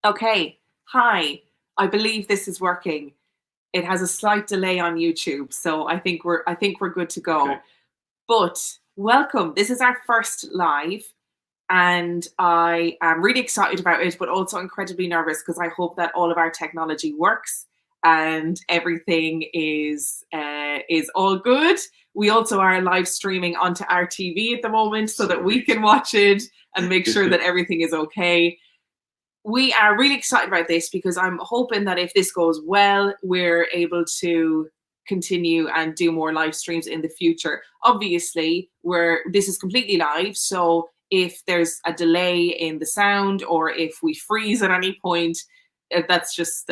Okay, hi. I believe this is working. It has a slight delay on YouTube, so I think we're good to go. Okay. But welcome. This is our first live, and I am really excited about it, but also incredibly nervous because I hope that all of our technology works and everything is all good. We also are live streaming onto our TV at the moment so that we can watch it and make sure that everything is okay. We are really excited about this because I'm hoping that if this goes well, we're able to continue and do more live streams in the future. Obviously, this is completely live, so if there's a delay in the sound or if we freeze at any point, that's just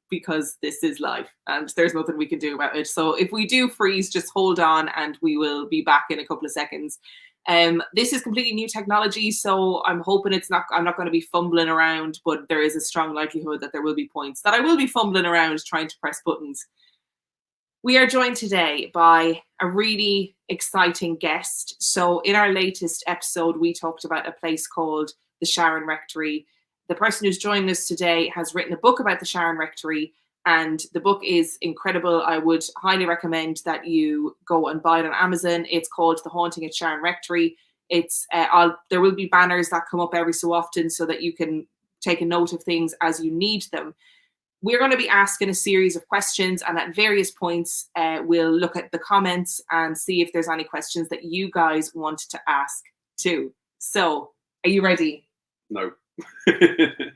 because this is live and there's nothing we can do about it. So if we do freeze, just hold on and we will be back in a couple of seconds. This is completely new technology, so I'm hoping I'm not going to be fumbling around, but there is a strong likelihood that there will be points that I will be fumbling around trying to press buttons. We are joined today by a really exciting guest. So in our latest episode, we talked about a place called the Sharon Rectory. The person who's joining us today has written a book about the Sharon Rectory, and the book is incredible. I would highly recommend that you go and buy it on Amazon. It's called The Haunting at Sharon Rectory. There will be banners that come up every so often so that you can take a note of things as you need them. We're going to be asking a series of questions, and at various points, we'll look at the comments and see if there's any questions that you guys want to ask too. So, are you ready? No.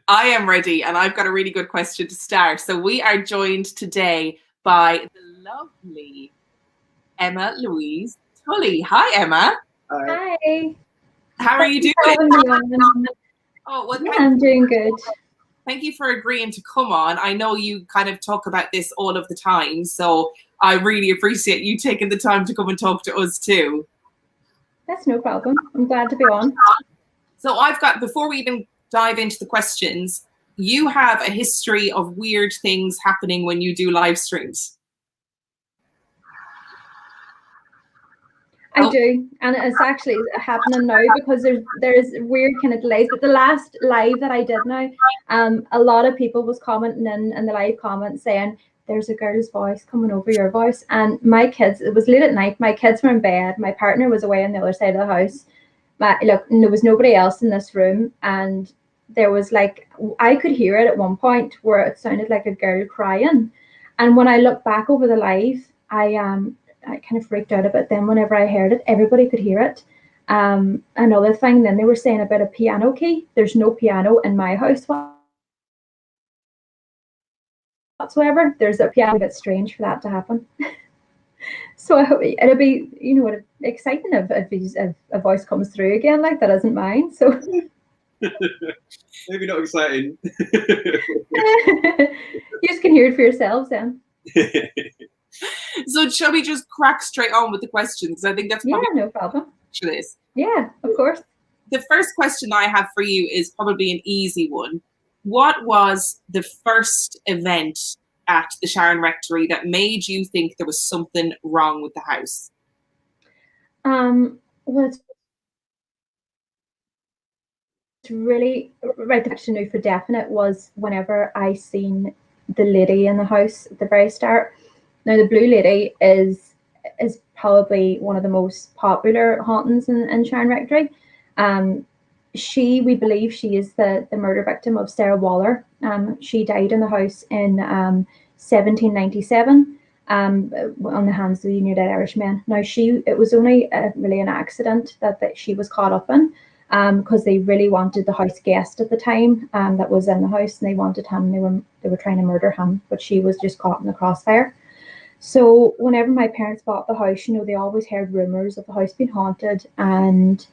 I am ready, and I've got a really good question to start. So we are joined today by the lovely Emma Louise Tully. Hi, Emma. Hi. How are you doing? Oh, well, I'm doing good. Thank you for agreeing to come on. I know you kind of talk about this all of the time, so I really appreciate you taking the time to come and talk to us too. That's no problem. I'm glad to be on. So before we even dive into the questions, you have a history of weird things happening when you do live streams. I do, and it's actually happening now because there's weird kind of delays. But the last live that I did now, a lot of people was commenting in the live comments saying there's a girl's voice coming over your voice, and my kids. It was late at night. My kids were in bed. My partner was away on the other side of the house. There was nobody else in this room, and there was I could hear it at one point where it sounded like a girl crying, and when I looked back over the live, I kind of freaked out a bit then whenever I heard it. Everybody could hear it. Another thing, then they were saying about a piano key. There's no piano in my house whatsoever. There's a piano. A bit strange for that to happen. So it'll be, exciting if a voice comes through again like that isn't mine. So Maybe not exciting. You just can hear it for yourselves then. So shall we just crack straight on with the questions? I think that's probably no problem. For this. Yeah, of course. The first question I have for you is probably an easy one. What was the first event at the Sharon Rectory that made you think there was something wrong with the house? Well, it's really right. The question now for definite was whenever I seen the lady in the house at the very start. Now the blue lady is probably one of the most popular hauntings in Sharon Rectory. We believe she is the murder victim of Sarah Waller. She died in the house in 1797 on the hands of the United Irishmen. Now it was only really an accident that she was caught up in, because they really wanted the house guest at the time that was in the house, and they wanted him. They were trying to murder him, but she was just caught in the crossfire. So whenever my parents bought the house, they always heard rumors of the house being haunted. And,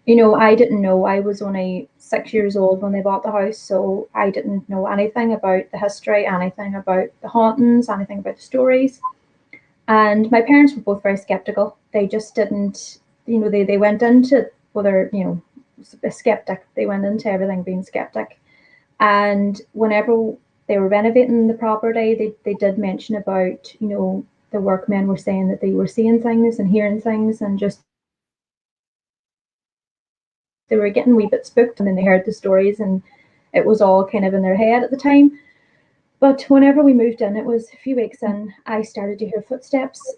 I didn't know. I was only 6 years old when they bought the house. So I didn't know anything about the history, anything about the hauntings, anything about the stories. And my parents were both very skeptical. They just didn't, they went into, whether, a skeptic. They went into everything being skeptic. And whenever they were renovating the property, they did mention about, the workmen were saying that they were seeing things and hearing things, and just they were getting a wee bit spooked, and then they heard the stories, and it was all kind of in their head at the time. But whenever we moved in, it was a few weeks in, I started to hear footsteps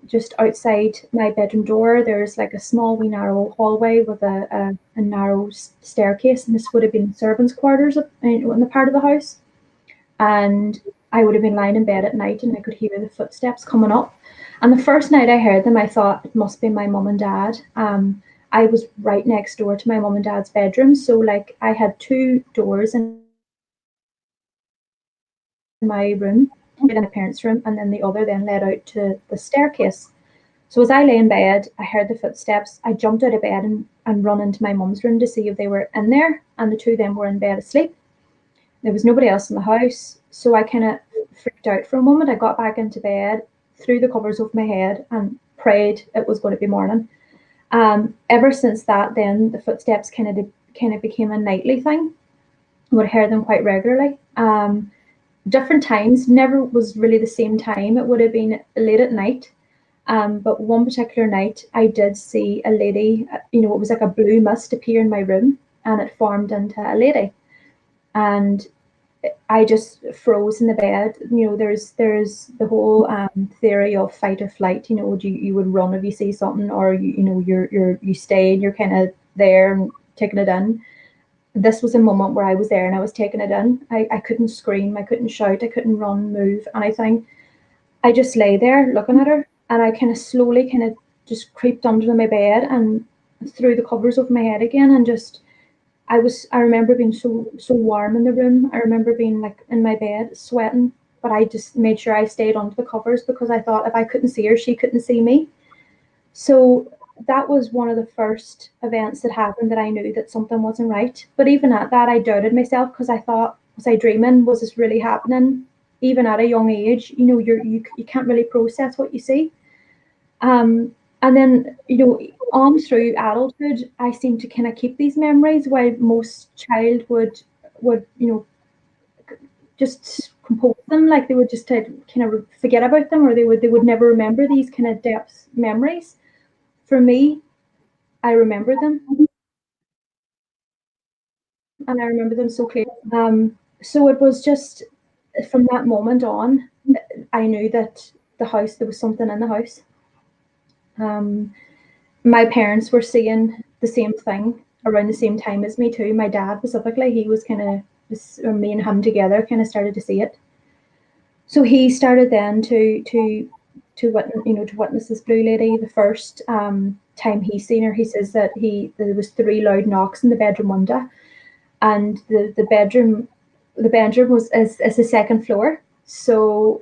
just outside my bedroom door. There's like a small wee narrow hallway with a narrow staircase, and this would have been servants' quarters in the part of the house. And I would have been lying in bed at night and I could hear the footsteps coming up. And the first night I heard them, I thought it must be my mum and dad. I was right next door to my mum and dad's bedroom. So like I had two doors in my room, in my parents' room, and then the other then led out to the staircase. So as I lay in bed, I heard the footsteps. I jumped out of bed and run into my mum's room to see if they were in there, and the two of them were in bed asleep. There was nobody else in the house, so I kind of freaked out for a moment. I got back into bed, threw the covers over my head, and prayed it was going to be morning. Ever since that, then the footsteps kind of became a nightly thing. I would hear them quite regularly. Different times, never was really the same time. It would have been late at night. But one particular night, I did see a lady, it was like a blue mist appear in my room, and it formed into a lady. And I just froze in the bed. There's the whole theory of fight or flight. You would run if you see something, or you stay and you're kind of there and taking it in. This was a moment where I was there and I was taking it in. I couldn't scream, I couldn't shout, I couldn't run, move, anything. I just lay there looking at her, and I kind of slowly kind of just creeped under my bed and threw the covers over my head again, and just I remember being so warm in the room. I remember being like in my bed sweating, but I just made sure I stayed under the covers because I thought if I couldn't see her, she couldn't see me. So that was one of the first events that happened that I knew that something wasn't right. But even at that, I doubted myself because I thought, was I dreaming? Was this really happening? Even at a young age, you can't really process what you see. And then, on through adulthood, I seem to kind of keep these memories while most child would just compose them, like they would just kind of forget about them, or they would never remember these kind of depth memories. For me, I remember them, and I remember them so clearly. So it was just from that moment on, I knew that there was something in the house. My parents were seeing the same thing around the same time as me too. My dad specifically, he was me and him together kind of started to see it. So he started then to witness this blue lady. The first time he seen her, he says that there was 3 loud knocks in the bedroom window, and the bedroom is the second floor. So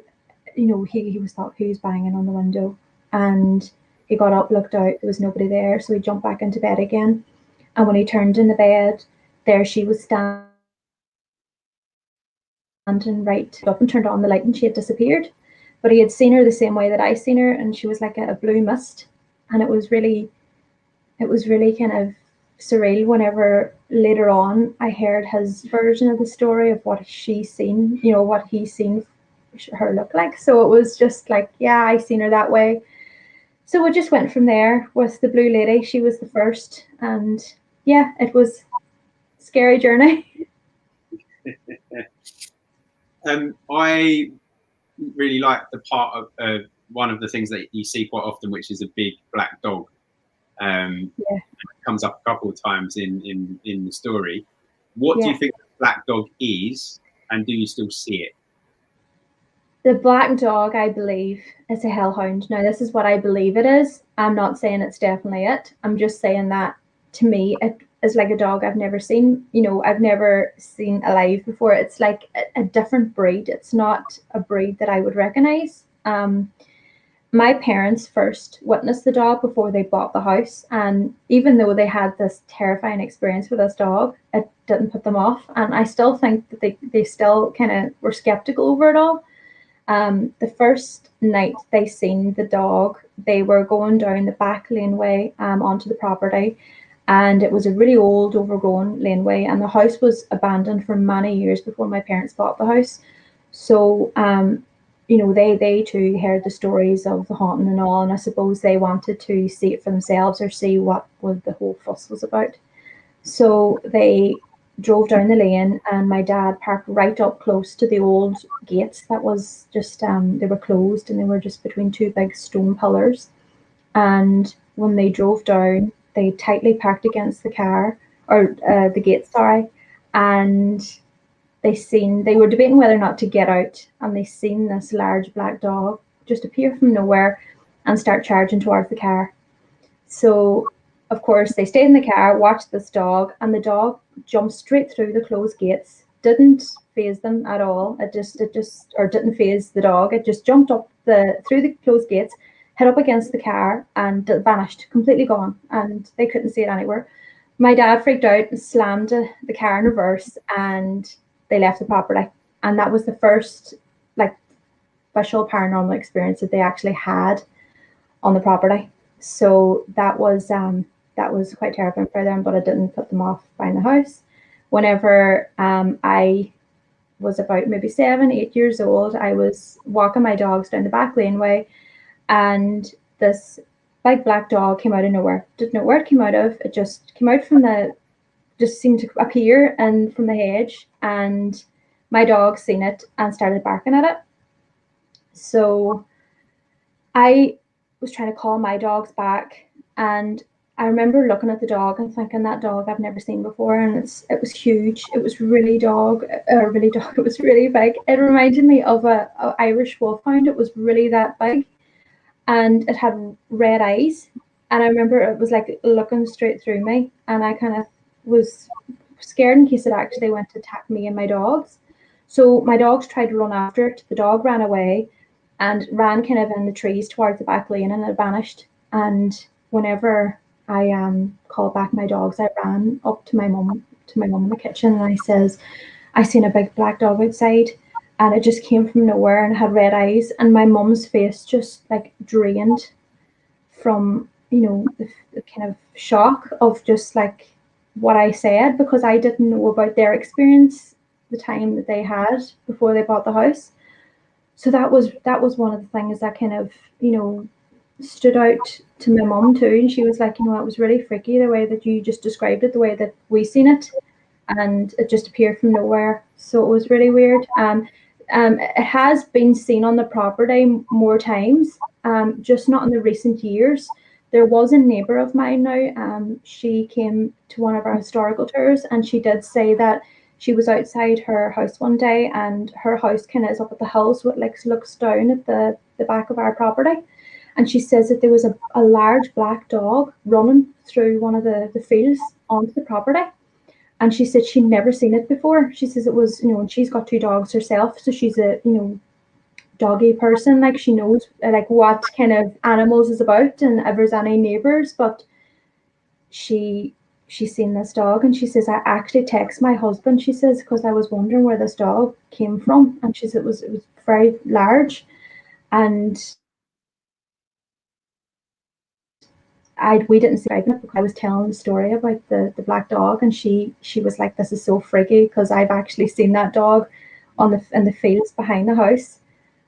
he was thought he was banging on the window, and he got up, looked out, there was nobody there, so he jumped back into bed again. And when he turned in the bed, there she was standing right up and turned on the light, and she had disappeared. But he had seen her the same way that I seen her, and she was like a blue mist. And it was really kind of surreal whenever later on I heard his version of the story of what she seen, what he seen her look like. So it was just like, yeah, I seen her that way. So it just went from there with the blue lady. She was the first, and yeah, it was a scary journey. I really like the part of one of the things that you see quite often, which is a big black dog. Yeah. It comes up a couple of times in the story. What do you think the black dog is, and do you still see it? The black dog, I believe, is a hellhound. Now, this is what I believe it is. I'm not saying it's definitely it. I'm just saying that, to me, it is like a dog I've never seen. I've never seen alive before. It's like a different breed. It's not a breed that I would recognize. My parents first witnessed the dog before they bought the house, and even though they had this terrifying experience with this dog, it didn't put them off. And I still think that they still kind of were skeptical over it all. The first night they seen the dog, they were going down the back laneway onto the property, and it was a really old, overgrown laneway, and the house was abandoned for many years before my parents bought the house. So they too heard the stories of the haunting and all, and I suppose they wanted to see it for themselves or see what the whole fuss was about. So they drove down the lane, and my dad parked right up close to the old gates that was just they were closed, and they were just between two big stone pillars. And when they drove down, they tightly parked against the car, or the gate, sorry, and they were debating whether or not to get out, and they seen this large black dog just appear from nowhere and start charging towards the car. So of course they stayed in the car, watched this dog, and the dog jumped straight through the closed gates. Didn't phase them at all. It just or didn't phase the dog. It just jumped up through the closed gates, hit up against the car, and vanished, completely gone, and they couldn't see it anywhere. My dad freaked out and slammed the car in reverse, and they left the property. And that was the first like special paranormal experience that they actually had on the property. So that was quite terrifying for them, but it didn't put them off buying the house. Whenever I was about maybe 7, 8 years old, I was walking my dogs down the back laneway, and this big black dog came out of nowhere. Didn't know where it came out of. It just came out from just seemed to appear and from the hedge, and my dog seen it and started barking at it. So I was trying to call my dogs back, and I remember looking at the dog and thinking, that dog I've never seen before, and it was huge. It was really It was really big. It reminded me of a Irish wolfhound. It was really that big, and it had red eyes. And I remember it was like looking straight through me, and I kind of was scared in case it actually went to attack me and my dogs. So my dogs tried to run after it. The dog ran away and ran kind of in the trees towards the back lane, and it vanished. And whenever I called back my dogs, I ran up to my mum in the kitchen, and I says, I seen a big black dog outside, and it just came from nowhere and had red eyes. And my mum's face just like drained from, the kind of shock of just like what I said, because I didn't know about their experience the time that they had before they bought the house. So that was one of the things that kind of, stood out to my mum too. And she was like, it was really freaky the way that you just described it, the way that we seen it, and it just appeared from nowhere. So it was really weird. It has been seen on the property more times, just not in the recent years. There was a neighbour of mine now. She came to one of our historical tours, and she did say that she was outside her house one day, and her house kind of is up at the hill, so it looks down at the back of our property. And she says that there was a large black dog running through one of the fields onto the property. And she said she'd never seen it before. She says it was, and she's got 2 dogs herself, so she's a, doggy person. Like, she knows like what kind of animals is about and if there's any neighbours. But she's seen this dog, and she says, I actually text my husband, she says, because I was wondering where this dog came from. And she said it was very large. And we didn't see it because I was telling the story about the black dog, and she was like, this is so freaky because I've actually seen that dog in the fields behind the house.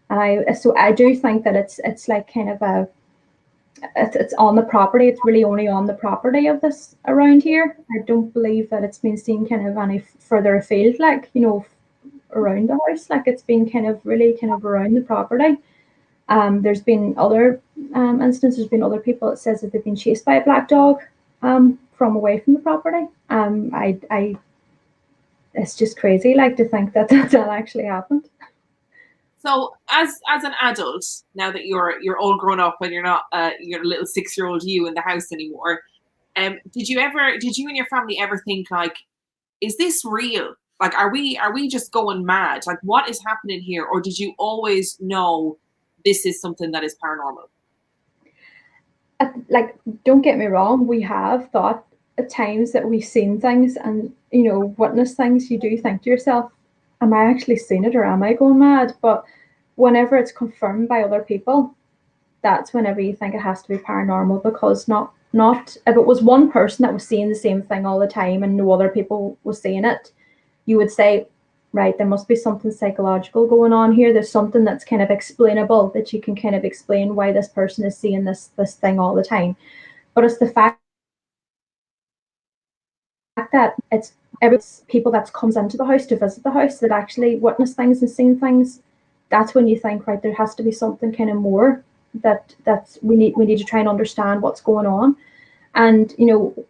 And I do think that it's like kind of it's on the property. It's really only on the property of this around here. I don't believe that it's been seen kind of any further afield, like, around the house. Like, it's been kind of really kind of around the property. There's been other instances. There's been other people that says that they've been chased by a black dog from away from the property. It's just crazy, like, to think that that actually happened. So, as an adult, now that you're all grown up and you're not your little 6-year-old you in the house anymore, did you and your family ever think, like, is this real? Like, are we just going mad? Like, what is happening here? Or did you always know this is something that is paranormal? Like, don't get me wrong, we have thought at times that we've seen things and, witnessed things. You do think to yourself, am I actually seeing it, or am I going mad? But whenever it's confirmed by other people, that's whenever you think it has to be paranormal, because not if it was one person that was seeing the same thing all the time and no other people was seeing it, you would say, right, there must be something psychological going on here. There's something that's kind of explainable, that you can kind of explain why this person is seeing this thing all the time. But it's the fact that every people that comes into the house to visit the house that actually witness things and seen things, that's when you think, right, there has to be something kind of more that's we need to try and understand what's going on. And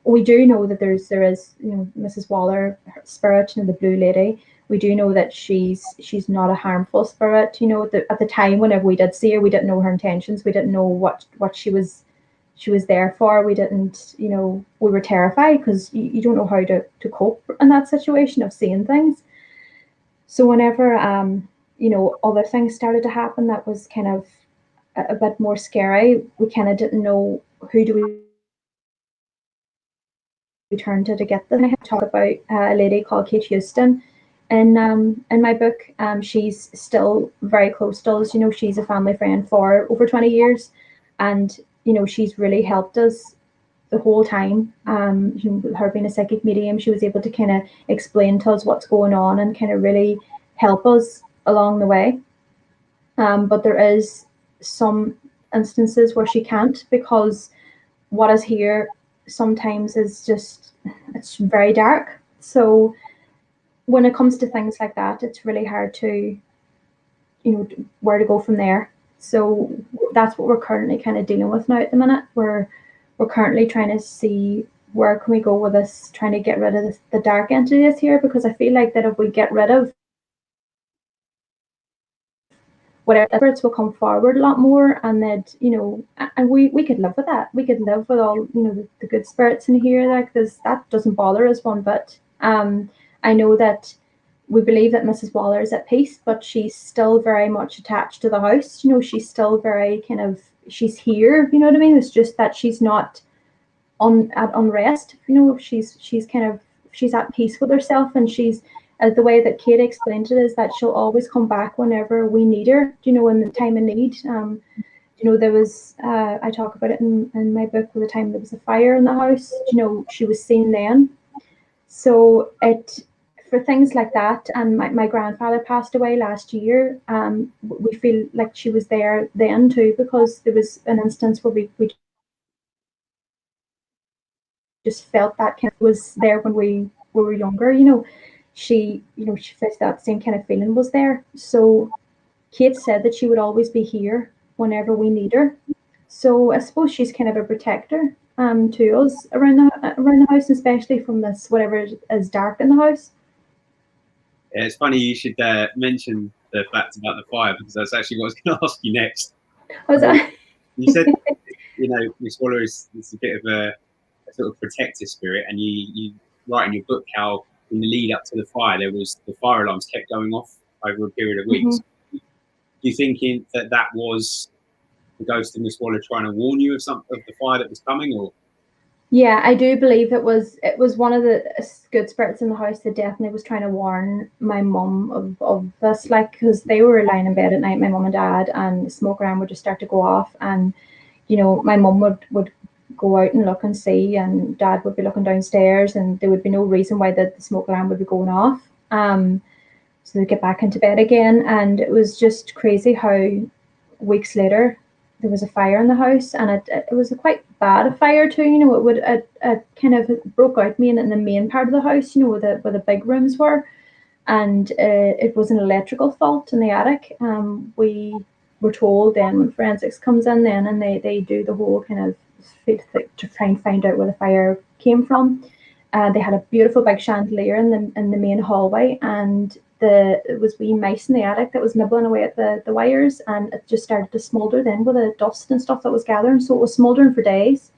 we do know that there is Mrs. Waller, her spirit, the blue lady. We do know that she's not a harmful spirit. At the time whenever we did see her, we didn't know her intentions. We didn't know what she was there for. We didn't, we were terrified because you don't know how to cope in that situation of seeing things. So whenever other things started to happen that was kind of a bit more scary, we kind of didn't know who do we turn to get them. I have to talk about a lady called Kate Houston in my book. She's still very close to us. She's a family friend for over 20 years, and she's really helped us the whole time. Her being a psychic medium, she was able to kind of explain to us what's going on and kind of really help us along the way. But there is some instances where she can't, because what is here sometimes is just, it's very dark. So when it comes to things like that, it's really hard to, where to go from there. So that's what we're currently kind of dealing with now at the minute. We're currently trying to see where can we go with this, trying to get rid of the dark entities here, because I feel like that if we get rid of whatever spirits will come forward a lot more, and that and we could live with that. We could live with all the good spirits in here, like this. That doesn't bother us one bit. I know that we believe that Mrs. Waller is at peace, but she's still very much attached to the house. She's still very kind of, she's here. You know what I mean? It's just that she's not at unrest. She's kind of, she's at peace with herself, and she's, the way that Kate explained it is that she'll always come back whenever we need her, in the time of need. There was, I talk about it in my book, with the time there was a fire in the house, she was seen then. So for things like that, and my grandfather passed away last year, we feel like she was there then too, because there was an instance where we just felt that kind of was there when we were younger, she felt that same kind of feeling was there. So Kate said that she would always be here whenever we need her. So I suppose she's kind of a protector to us around the house, especially from this whatever is dark in the house. Yeah, it's funny you should mention the fact about the fire, because that's actually what I was going to ask you next. Was that? You said Miss Waller is a bit of a sort of protective spirit, and you write in your book how in the lead up to the fire, the fire alarms kept going off over a period of weeks. Do you think that was the ghost of Miss Waller trying to warn you of the fire that was coming, or? Yeah, I do believe it was one of the good spirits in the house that definitely was trying to warn my mum of this, like, because they were lying in bed at night, my mum and dad, and the smoke alarm would just start to go off, and my mum would go out and look and see, and dad would be looking downstairs, and there would be no reason why the smoke alarm would be going off. So they'd get back into bed again, and it was just crazy how weeks later there was a fire in the house, and it was a quite bad fire too. It kind of broke out in the main part of the house, where the big rooms were, and it was an electrical fault in the attic. We were told then when forensics comes in then, and they do the whole kind of to try and find out where the fire came from. They had a beautiful big chandelier in the main hallway, and it was wee mice in the attic that was nibbling away at the wires, and it just started to smolder then with the dust and stuff that was gathering. So it was smoldering for days,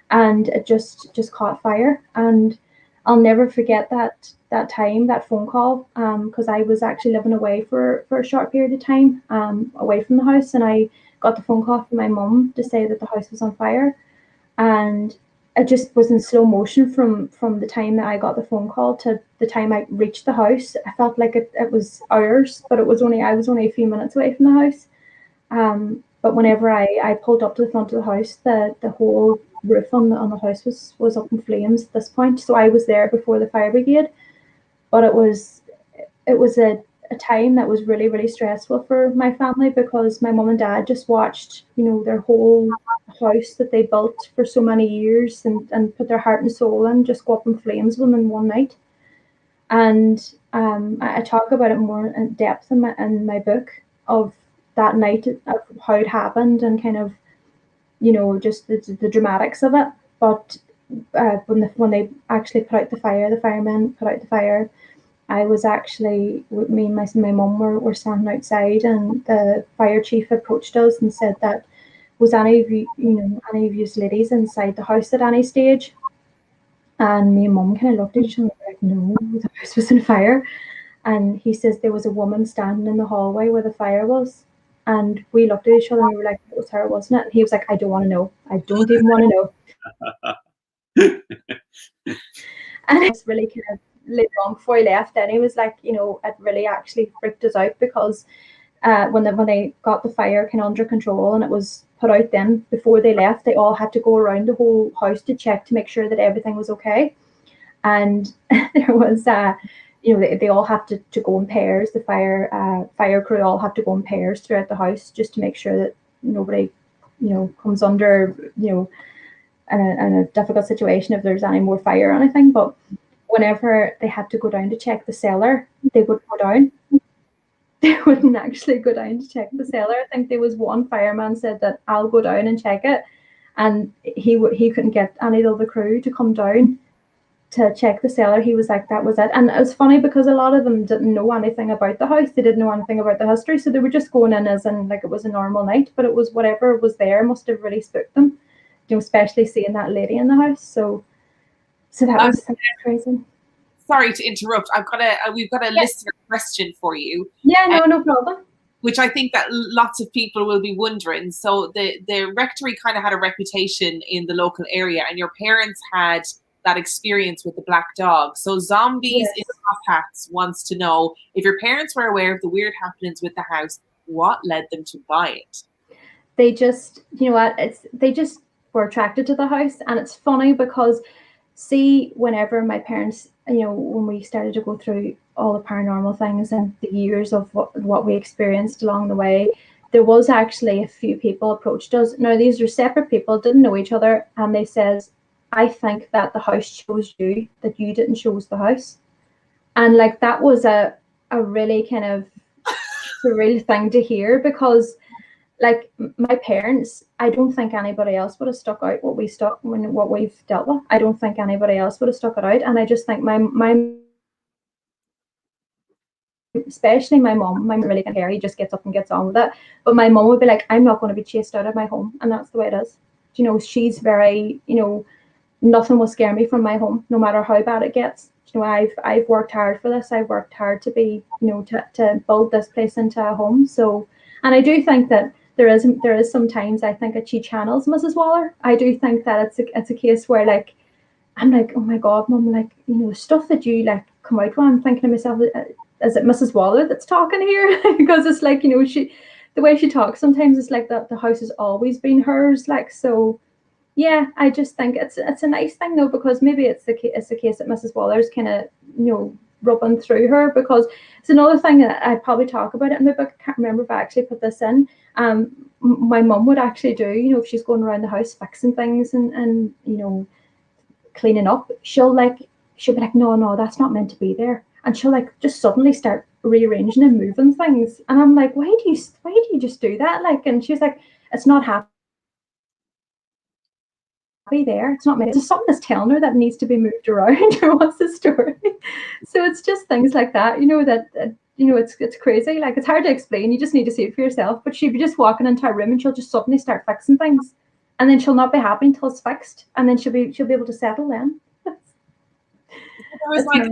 and it just caught fire. And I'll never forget that time, that phone call, because I was actually living away for a short period of time, away from the house, and I got the phone call from my mum to say that the house was on fire. And it just was in slow motion from the time that I got the phone call to the time I reached the house. I felt like it was hours, but I was only a few minutes away from the house. But whenever I pulled up to the front of the house, the whole roof on the house was up in flames at this point. So I was there before the fire brigade. But it was a time that was really, really stressful for my family, because my mum and dad just watched, their whole house that they built for so many years and put their heart and soul in just go up in flames within one night. And I talk about it more in depth in my book of that night, of how it happened, and kind of, you know, just the dramatics of it. But when they actually put out the fire, the firemen put out the fire, I was actually, with me and my mum were standing outside, and the fire chief approached us and said that, was any of you, any of you ladies inside the house at any stage? And me and mum kind of looked at each other like, no, the house was on fire. And he says there was a woman standing in the hallway where the fire was. And we looked at each other and we were like, it was her, wasn't it? And he was like, I don't want to know. I don't even want to know. And it was really kind of later on before he left, then he was like, it really actually freaked us out, because when they got the fire kind of under control and it was put out, then before they left, they all had to go around the whole house to check to make sure that everything was okay. And there was they all have to go in pairs. The fire crew all have to go in pairs throughout the house, just to make sure that nobody comes under in a difficult situation if there's any more fire or anything. But whenever they had to go down to check the cellar, they would go down. They wouldn't actually go down to check the cellar. I think there was one fireman said that, I'll go down and check it, and he couldn't get any of the crew to come down to check the cellar. He was like, that was it. And it was funny because a lot of them didn't know anything about the house. They didn't know anything about the history, so they were just going in as in like it was a normal night. But it was whatever was there must have really spooked them, especially seeing that lady in the house. So that was crazy. Sorry to interrupt. We've got a listener question for you. Yeah, no problem. Which I think that lots of people will be wondering. So the rectory kind of had a reputation in the local area, and your parents had that experience with the black dog. So Zombies in Top Hats wants to know if your parents were aware of the weird happenings with the house, what led them to buy it? They just, they just were attracted to the house. And it's funny because, see, whenever my parents, when we started to go through all the paranormal things and the years of what we experienced along the way, there was actually a few people approached us. Now, these are separate people, didn't know each other, and they says, I think that the house chose you, that you didn't choose the house. And like, that was a really kind of surreal thing to hear, because like my parents, I don't think anybody else would have stuck out what we've dealt with. I don't think anybody else would have stuck it out. And I just think my especially my mom really can hear, he just gets up and gets on with it. But my mom would be like, I'm not going to be chased out of my home. And that's the way it is. She's very, nothing will scare me from my home, no matter how bad it gets. I've worked hard for this. I've worked hard to be, to build this place into a home. So, and I do think that there is sometimes I think that she channels Mrs. Waller. I do think that it's a case where like, I'm like, oh my God, Mum, like, stuff that you like come out with, I'm thinking to myself, is it Mrs. Waller that's talking here? Because it's like, the way she talks sometimes, it's like that the house has always been hers. Like, so yeah, I just think it's a nice thing though, because maybe it's the case that Mrs. Waller's kind of, rubbing through her, because it's another thing that I probably talk about it in my book. I can't remember if I actually put this in. My mum would actually do, if she's going around the house fixing things and cleaning up, she'll be like, no, that's not meant to be there. And she'll like just suddenly start rearranging and moving things. And I'm like, why do you just do that? Like, and she's like, it's not happy there. It's not meant. It's something that's telling her that needs to be moved around, or what's the story? So it's just things like that, that it's crazy. Like, it's hard to explain. You just need to see it for yourself. But she'd be just walking into a room and she'll just suddenly start fixing things, and then she'll not be happy until it's fixed, and then she'll be able to settle then. There was like a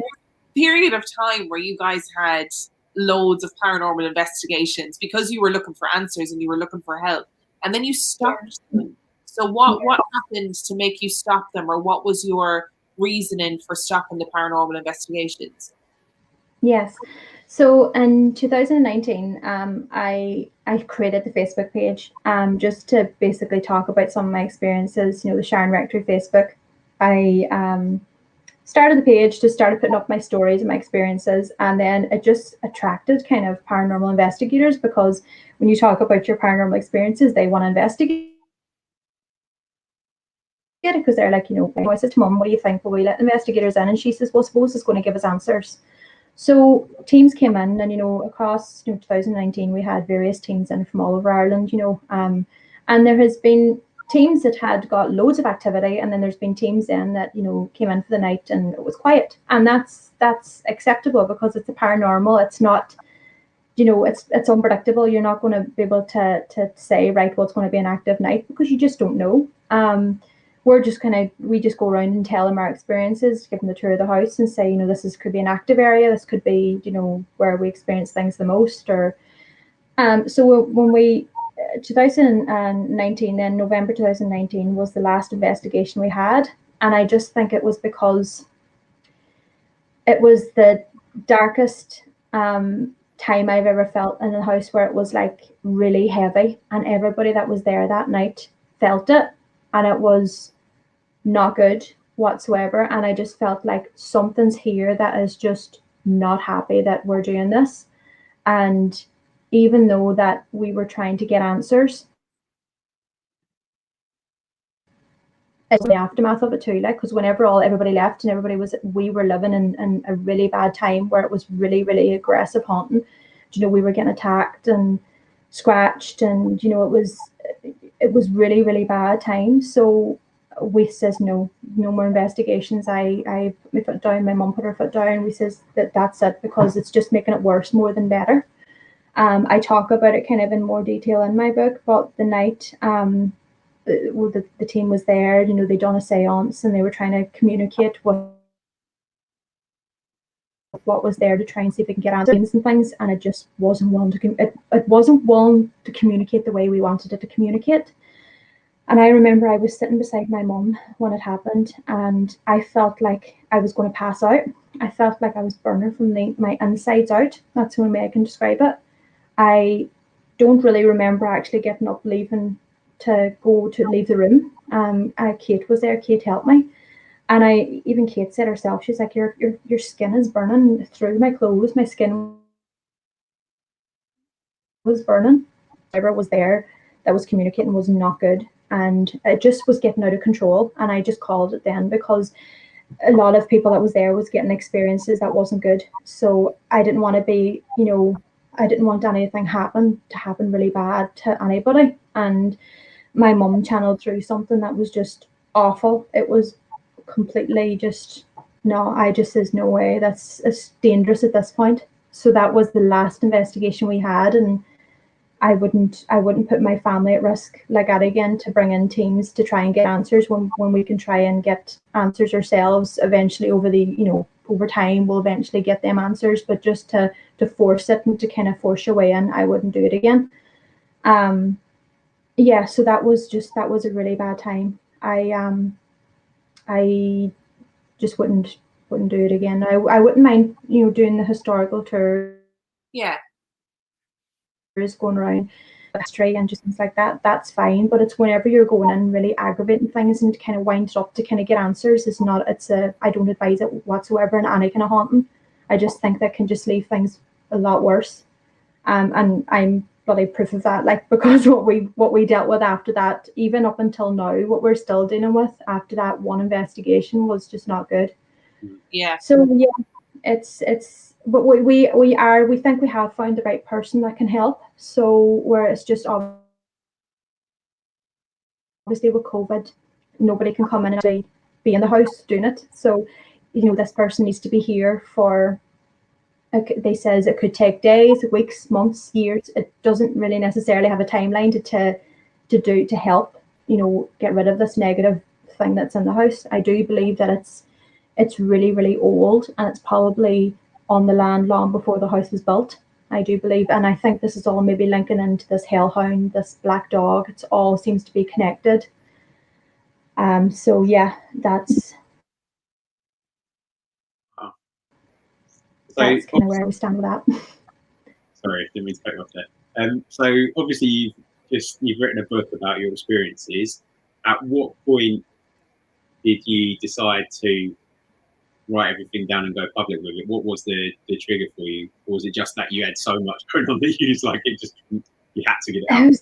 period of time where you guys had loads of paranormal investigations because you were looking for answers and you were looking for help, and then you stopped them. So what happened to make you stop them, or what was your reasoning for stopping the paranormal investigations? Yes. So in 2019, I created the Facebook page just to basically talk about some of my experiences. The Sharon Rectory Facebook. I started the page, just started putting up my stories and my experiences, and then it just attracted kind of paranormal investigators, because when you talk about your paranormal experiences, they want to investigate. Because they're like, I said to Mum, what do you think? Will we let investigators in? And she says, well, suppose it's going to give us answers. So teams came in, and across 2019 we had various teams in from all over Ireland, and there has been teams that had got loads of activity, and then there's been teams in that came in for the night and it was quiet, and that's acceptable because it's a paranormal. It's not, it's unpredictable. You're not going to be able to say, right, well, it's going to be an active night, because you just don't know. We just go around and tell them our experiences, give them the tour of the house, and say, could be an active area, this could be, where we experience things the most. Or so when we 2019, then November 2019 was the last investigation we had, and I just think it was because it was the darkest time I've ever felt in a house, where it was like really heavy, and everybody that was there that night felt it, and it was not good whatsoever. And I just felt like something's here that is just not happy that we're doing this. And even though that we were trying to get answers, it's the aftermath of it too, like, because whenever everybody left and we were living in a really bad time where it was really, really aggressive haunting. We were getting attacked and scratched, and it was really, really bad time. So we says no more investigations. I put my foot down, my mum put her foot down. We says that's it, because it's just making it worse more than better. I talk about it kind of in more detail in my book, but the night the team was there, they'd done a seance, and they were trying to communicate what was there to try and see if they can get answers and things, and it just wasn't willing to communicate the way we wanted it to communicate. And I remember I was sitting beside my mum when it happened, and I felt like I was going to pass out. I felt like I was burning from my insides out. That's the only way I can describe it. I don't really remember actually getting up, leaving to leave the room. Kate was there. Kate helped me, and even Kate said herself, she's like, your skin is burning through my clothes. My skin was burning. Whoever was there that was communicating was not good, and it just was getting out of control. And I just called it then, because a lot of people that was there was getting experiences that wasn't good. So I didn't want to be, I didn't want anything to happen really bad to anybody. And my mum channeled through something that was just awful. It was completely just, no, I just says, no way, it's dangerous at this point. So that was the last investigation we had, and I wouldn't put my family at risk like that again, to bring in teams to try and get answers when we can try and get answers ourselves eventually. Over time we'll eventually get them answers, but just to force it and to kind of force your way in, I wouldn't do it again. So that was a really bad time. I just wouldn't do it again. I wouldn't mind doing the historical tours. Yeah. Going around history and just things like that, that's fine, but it's whenever you're going in really aggravating things and kind of wind it up to kind of get answers, I don't advise it whatsoever in any kind of haunting. I just think that can just leave things a lot worse, and I'm bloody proof of that, like, because what we dealt with after that, even up until now, what we're still dealing with after that one investigation, was just not good. Yeah. So yeah, it's but we think we have found the right person that can help. So where it's just obviously with COVID, nobody can come in and actually be in the house doing it. So this person needs to be here for, they says it could take days, weeks, months, years. It doesn't really necessarily have a timeline to help get rid of this negative thing that's in the house. I do believe that it's really, really old, and it's probably on the land long before the house was built. I do believe, and I think this is all maybe linking into this hellhound, this black dog. It's all seems to be connected. So yeah, that's kind of where we stand with that. Sorry, didn't mean to cut you off there. So obviously you've written a book about your experiences. At what point did you decide to write everything down and go public with it? What was the trigger for you? Or was it just that you had so much going on that you was like, you had to get it out?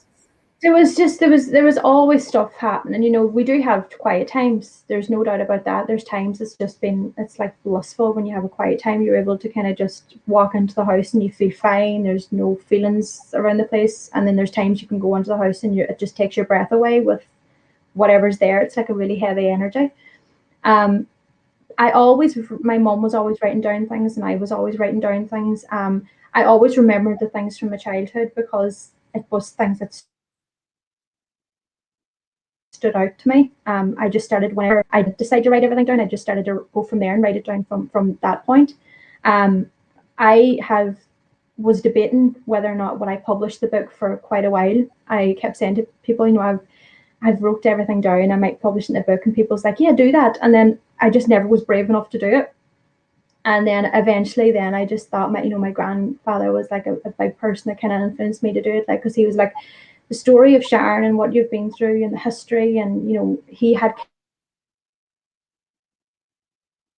There was always stuff happening. You know, we do have quiet times. There's no doubt about that. There's times it's like blissful when you have a quiet time. You're able to kind of just walk into the house and you feel fine. There's no feelings around the place. And then there's times you can go into the house and it just takes your breath away with whatever's there. It's like a really heavy energy. My mom was always writing down things, and I was always writing down things. I always remembered the things from my childhood because it was things that stood out to me. I just started, whenever I decided to write everything down, I just started to go from there and write it down from that point. I was debating whether or not would I publish the book for quite a while. I kept saying to people, you know, I've wrote everything down, I might publish it in a book, and people's like, yeah, do that. And then I just never was brave enough to do it. And then eventually I just thought my grandfather was like a big person that kind of influenced me to do it, like, because he was like, the story of Sharon and what you've been through and the history, and you know, he had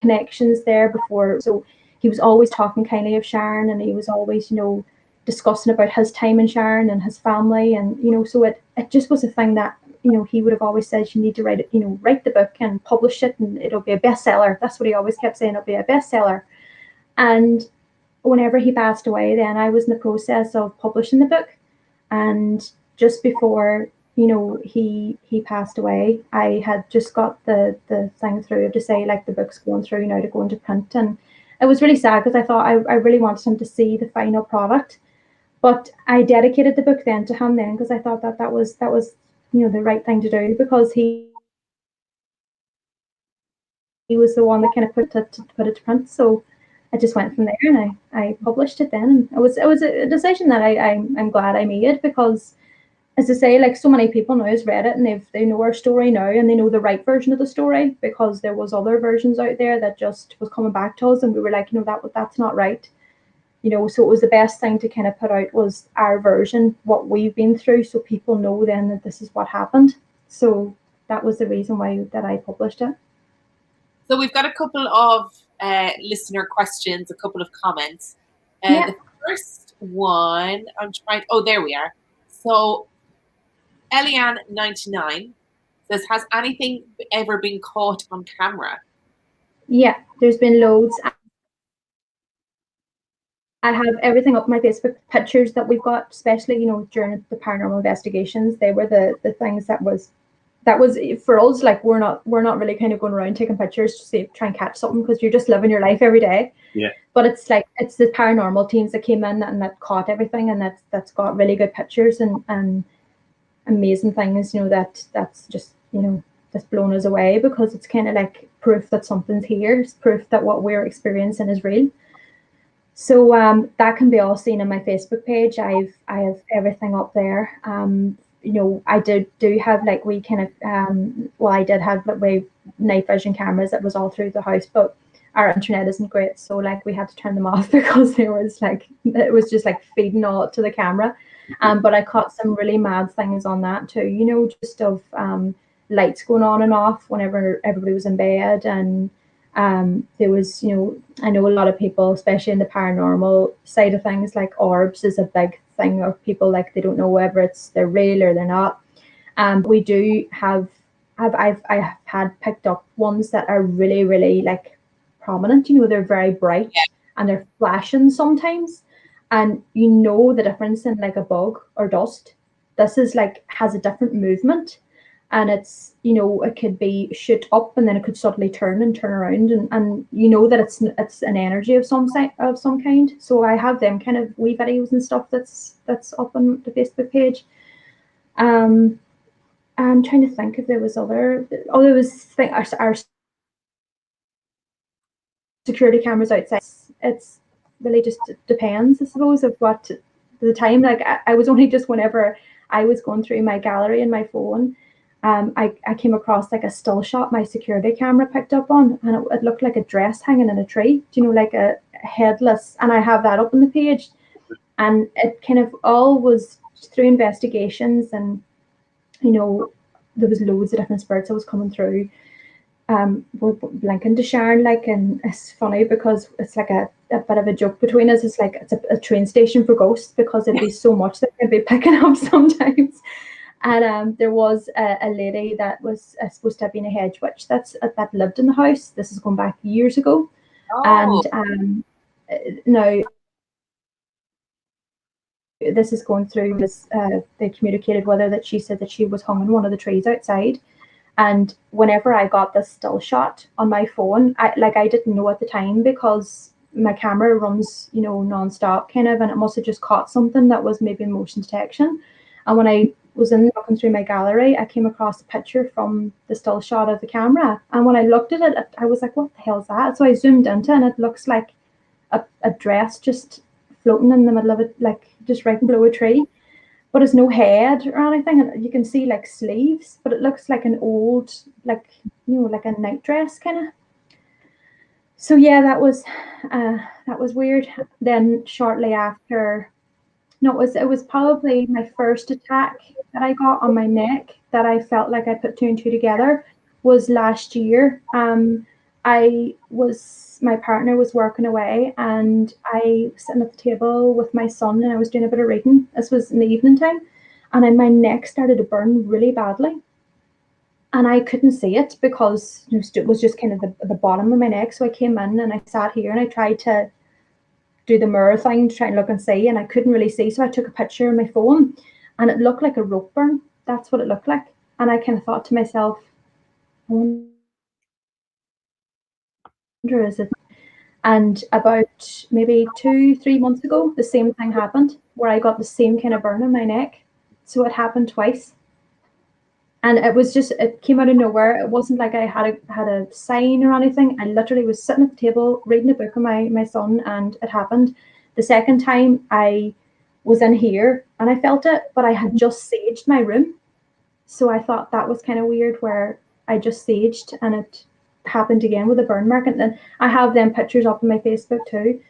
connections there before, so he was always talking kindly of Sharon, and he was always, you know, discussing about his time in Sharon and his family, and you know, so it just was a thing that, you know, he would have always said, you need to write it, you know, write the book and publish it, and it'll be a bestseller. That's what he always kept saying, it'll be a bestseller. And whenever he passed away, then I was in the process of publishing the book, and just before, you know, he passed away, I had just got the thing through to say, like, the book's going through now to go into print, and it was really sad because I thought I really wanted him to see the final product. But I dedicated the book then to him then, because I thought that was you know, the right thing to do, because he was the one that kind of put it to print. So I just went from there, and I published it then. And it was a decision that I'm glad I made, because, as I say, like, so many people now has read it, and they know our story now, and they know the right version of the story, because there was other versions out there that just was coming back to us, and we were like, you know, that's not right. You know, so it was the best thing to kind of put out was our version, what we've been through, so people know then that this is what happened. So that was the reason why that I published it. So we've got a couple of listener questions, a couple of comments. The first one, there we are. So Eliane99 says, has anything ever been caught on camera? Yeah, there's been loads. I have everything up my Facebook, pictures that we've got, especially, you know, during the paranormal investigations. They were the things that was for us, like, we're not really kind of going around taking pictures to see, try and catch something, because you're just living your life every day. Yeah. But it's like, it's the paranormal teams that came in and that caught everything, and that's got really good pictures and amazing things, you know, that's just, you know, that's blown us away, because it's kind of like proof that something's here. It's proof that what we're experiencing is real. So that can be all seen on my Facebook page. I have everything up there. You know, I do have, like, we kind of I did have, like, night vision cameras that was all through the house, but our internet isn't great, so, like, we had to turn them off because it was just like feeding all up to the camera. But I caught some really mad things on that too, you know, just of lights going on and off whenever everybody was in bed. And there was, you know, I know a lot of people, especially in the paranormal side of things, like orbs is a big thing of people, like, they don't know whether they're real or they're not. We do have I've had picked up ones that are really, really, like, prominent, you know, they're very bright, and they're flashing sometimes, and you know the difference in, like, a bug or dust. This is, like, has a different movement, and it's, you know, it could be shoot up and then it could suddenly turn around, and you know that it's an energy of some kind. So I have them kind of wee videos and stuff that's up on the Facebook page. I'm trying to think if there was other. Oh, there was our security cameras outside. It's really just depends, I suppose, of what the time. Like, I was only just, whenever I was going through my gallery in my phone, I came across, like, a still shot my security camera picked up on, and it looked like a dress hanging in a tree. Do you know, like a headless? And I have that up on the page, and it kind of all was through investigations, and, you know, there was loads of different spirits that was coming through. We're linking to Sharon, like, and it's funny because it's like a bit of a joke between us. It's like it's a train station for ghosts, because it'd be so much that they'd be picking up sometimes. And there was a lady that was supposed to have been a hedge witch that lived in the house. This is going back years ago. Oh. And now this is going through this, they communicated with her that she said that she was hung in one of the trees outside. And whenever I got this still shot on my phone, I didn't know at the time, because my camera runs, non-stop kind of, and it must have just caught something that was maybe motion detection. And when I was looking through my gallery, I came across a picture from the still shot of the camera. And when I looked at it, I was like, what the hell is that? So I zoomed into it, and it looks like a dress just floating in the middle of it, like just right below a tree. But it's no head or anything, and you can see like sleeves, but it looks like an old, like a nightdress kind of. So yeah, that was weird. Then shortly after, no, it was probably my first attack that I got on my neck that I felt like I put two and two together was last year. My partner was working away, and I was sitting at the table with my son, and I was doing a bit of reading. This was in the evening time, and then my neck started to burn really badly. And I couldn't see it because it was just kind of the bottom of my neck. So I came in and I sat here and I tried to do the mirror thing to try and look and see, and I couldn't really see. So I took a picture on my phone, and it looked like a rope burn. That's what it looked like. And I kind of thought to myself, I wonder, is it? And about maybe 2-3 months ago, the same thing happened where I got the same kind of burn in my neck. So it happened twice. And it came out of nowhere. It wasn't like I had a sign or anything. I literally was sitting at the table reading a book with my son, and it happened. The second time I was in here and I felt it, but I had just saged my room. So I thought that was kind of weird, where I just saged and it happened again with a burn mark. And then I have them pictures up on my Facebook too.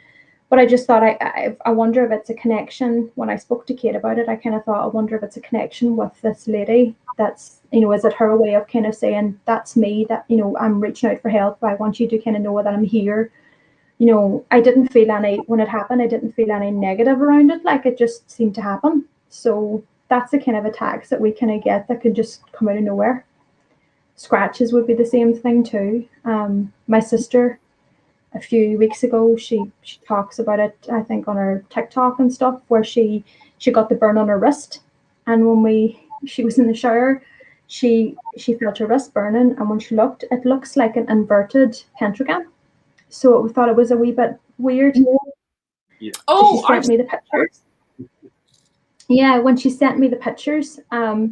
But I just thought, I wonder if it's a connection. When I spoke to Kate about it, I kind of thought, I wonder if it's a connection with this lady. That's, is it her way of kind of saying, that's me, that, I'm reaching out for help. I want you to kind of know that I'm here. I didn't feel when it happened, I didn't feel any negative around it. Like, it just seemed to happen. So that's the kind of attacks that we kind of get that could just come out of nowhere. Scratches would be the same thing too. My sister, a few weeks ago, she talks about it, I think, on her TikTok and stuff, where she got the burn on her wrist, and when she was in the shower, she felt her wrist burning, and when she looked, it looks like an inverted pentagram. So we thought it was a wee bit weird. Yeah. Oh, she sent me the pictures. Yeah, when she sent me the pictures, I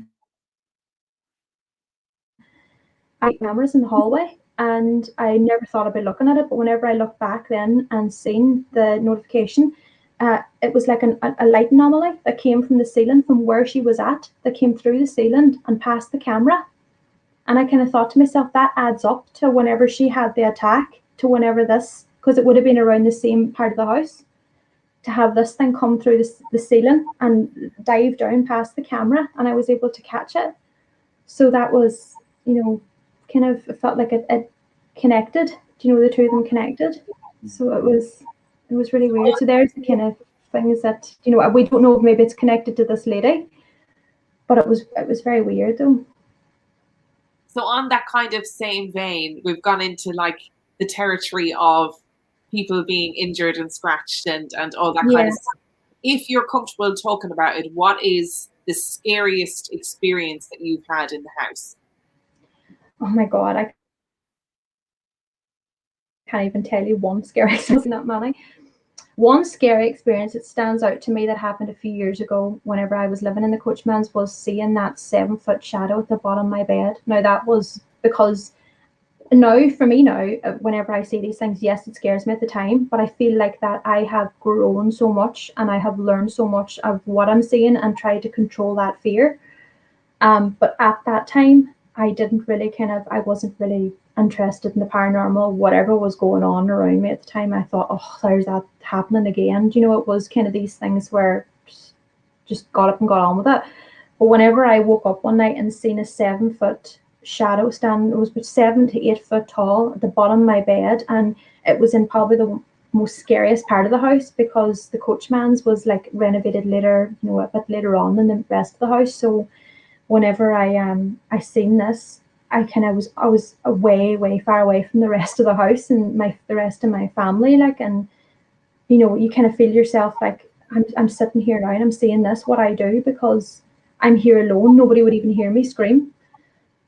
had cameras in the hallway. And I never thought about looking at it, but whenever I looked back then and seen the notification, it was like a light anomaly that came from the ceiling, from where she was at, that came through the ceiling and past the camera. And I kind of thought to myself, that adds up to whenever she had the attack, to whenever this, because it would have been around the same part of the house, to have this thing come through the ceiling and dive down past the camera, and I was able to catch it. So that was, kind of felt like it connected. Do you know, the two of them connected? So it was really weird. So there's the kind of things that, we don't know if maybe it's connected to this lady, but it was very weird though. So on that kind of same vein, we've gone into like the territory of people being injured and scratched and all that kind of stuff. If you're comfortable talking about it, what is the scariest experience that you've had in the house? Oh my God, I can't even tell you one scary experience, that many. One scary experience that stands out to me that happened a few years ago whenever I was living in the Coachman's was seeing that 7-foot shadow at the bottom of my bed. Now that was because for me now, whenever I see these things, yes, it scares me at the time, but I feel like that I have grown so much and I have learned so much of what I'm seeing and tried to control that fear. But at that time, I wasn't really interested in the paranormal. Whatever was going on around me at the time, I thought, oh, there's that happening again. It was kind of these things where just got up and got on with it. But whenever I woke up one night and seen a 7-foot shadow stand, it was 7 to 8 foot tall at the bottom of my bed, and it was in probably the most scariest part of the house, because the Coachman's was like renovated later, a bit later on than the rest of the house. So whenever I seen this, I was way far away from the rest of the house and the rest of my family, like, and you know, you kind of feel yourself like, I'm sitting here now and I'm seeing this, what I do, because I'm here alone. Nobody would even hear me scream.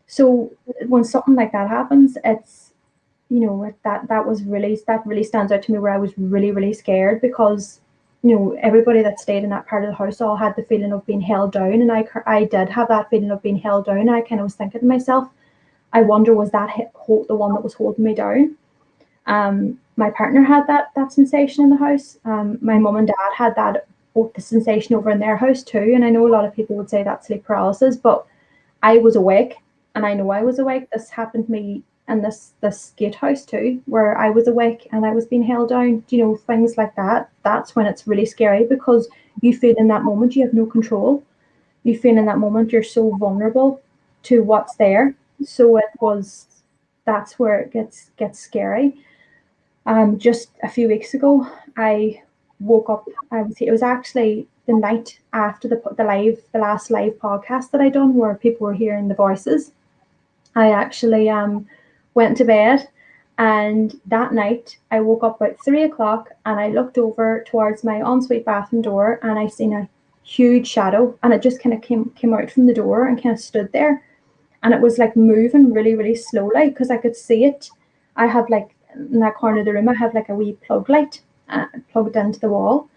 So when something like that happens, it's, you know, that really stands out to me, where I was really scared, because you know, everybody that stayed in that part of the house all had the feeling of being held down, and I did have that feeling of being held down. And I kind of was thinking to myself, I wonder, was that the one that was holding me down? My partner had that sensation in the house. My mum and dad had both the sensation over in their house too. And I know a lot of people would say that's sleep paralysis, but I was awake, and I know I was awake. This happened to me in this gatehouse too, where I was awake and I was being held down. You know, things like that. That's when it's really scary, because you feel in that moment you have no control. You feel in that moment you're so vulnerable to what's there. So that's where it gets scary. Just a few weeks ago, I woke up. It was actually the night after the last live podcast that I done, where people were hearing the voices. I actually went to bed, and that night I woke up about 3 o'clock, and I looked over towards my ensuite bathroom door, and I seen a huge shadow, and it just kind of came out from the door and kind of stood there, and it was like moving really slowly, because I could see it. I have, like, in that corner of the room, I have like a wee plug light plugged into the wall,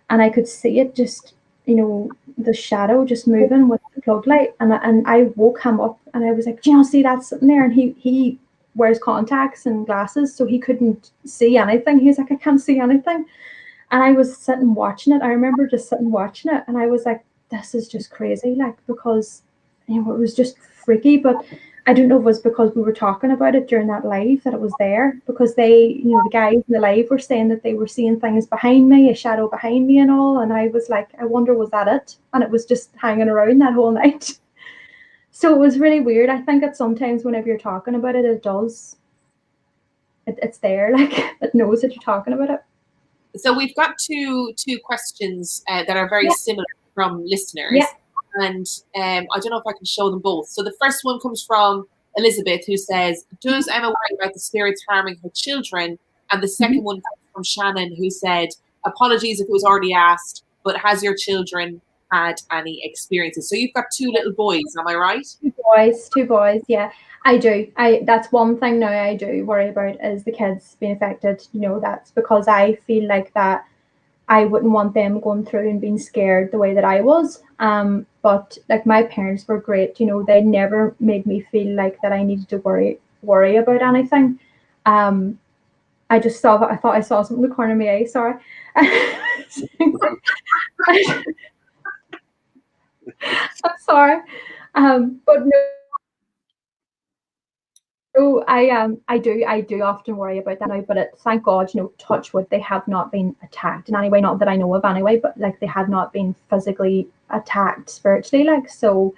and I could see it just, you know, the shadow just moving with the plug light. And I woke him up, and I was like, do you not see that sitting there? And he wears contacts and glasses, so he couldn't see anything. He was like, I can't see anything. And I was sitting watching it. I remember just sitting watching it, and I was like, this is just crazy, like, because, you know, it was just freaky. But I don't know if it was because we were talking about it during that live that it was there, because they, you know, the guys in the live were saying that they were seeing things behind me, a shadow behind me and all. And I was like, I wonder, was that it? And it was just hanging around that whole night. So it was really weird. I think that sometimes whenever you're talking about it, it's there, like, it knows that you're talking about it. So we've got two questions that are very similar from listeners. Yeah. And I don't know if I can show them both. So the first one comes from Elizabeth, who says, does Emma worry about the spirits harming her children? And the second one comes from Shannon, who said, apologies if it was already asked, but has your children had any experiences? So you've got two little boys, am I right? Two boys, yeah. I do. That's one thing now I do worry about, is the kids being affected. You know, that's because I feel like that I wouldn't want them going through and being scared the way that I was. But like, my parents were great. You know, they never made me feel like that I needed to worry about anything. I just saw that. I thought I saw something in the corner of my eye. Sorry. I'm sorry. But no. Oh, I do often worry about that now, but thank God, you know, touch wood, they have not been attacked in any way, not that I know of anyway, but like, they have not been physically attacked spiritually, like, so,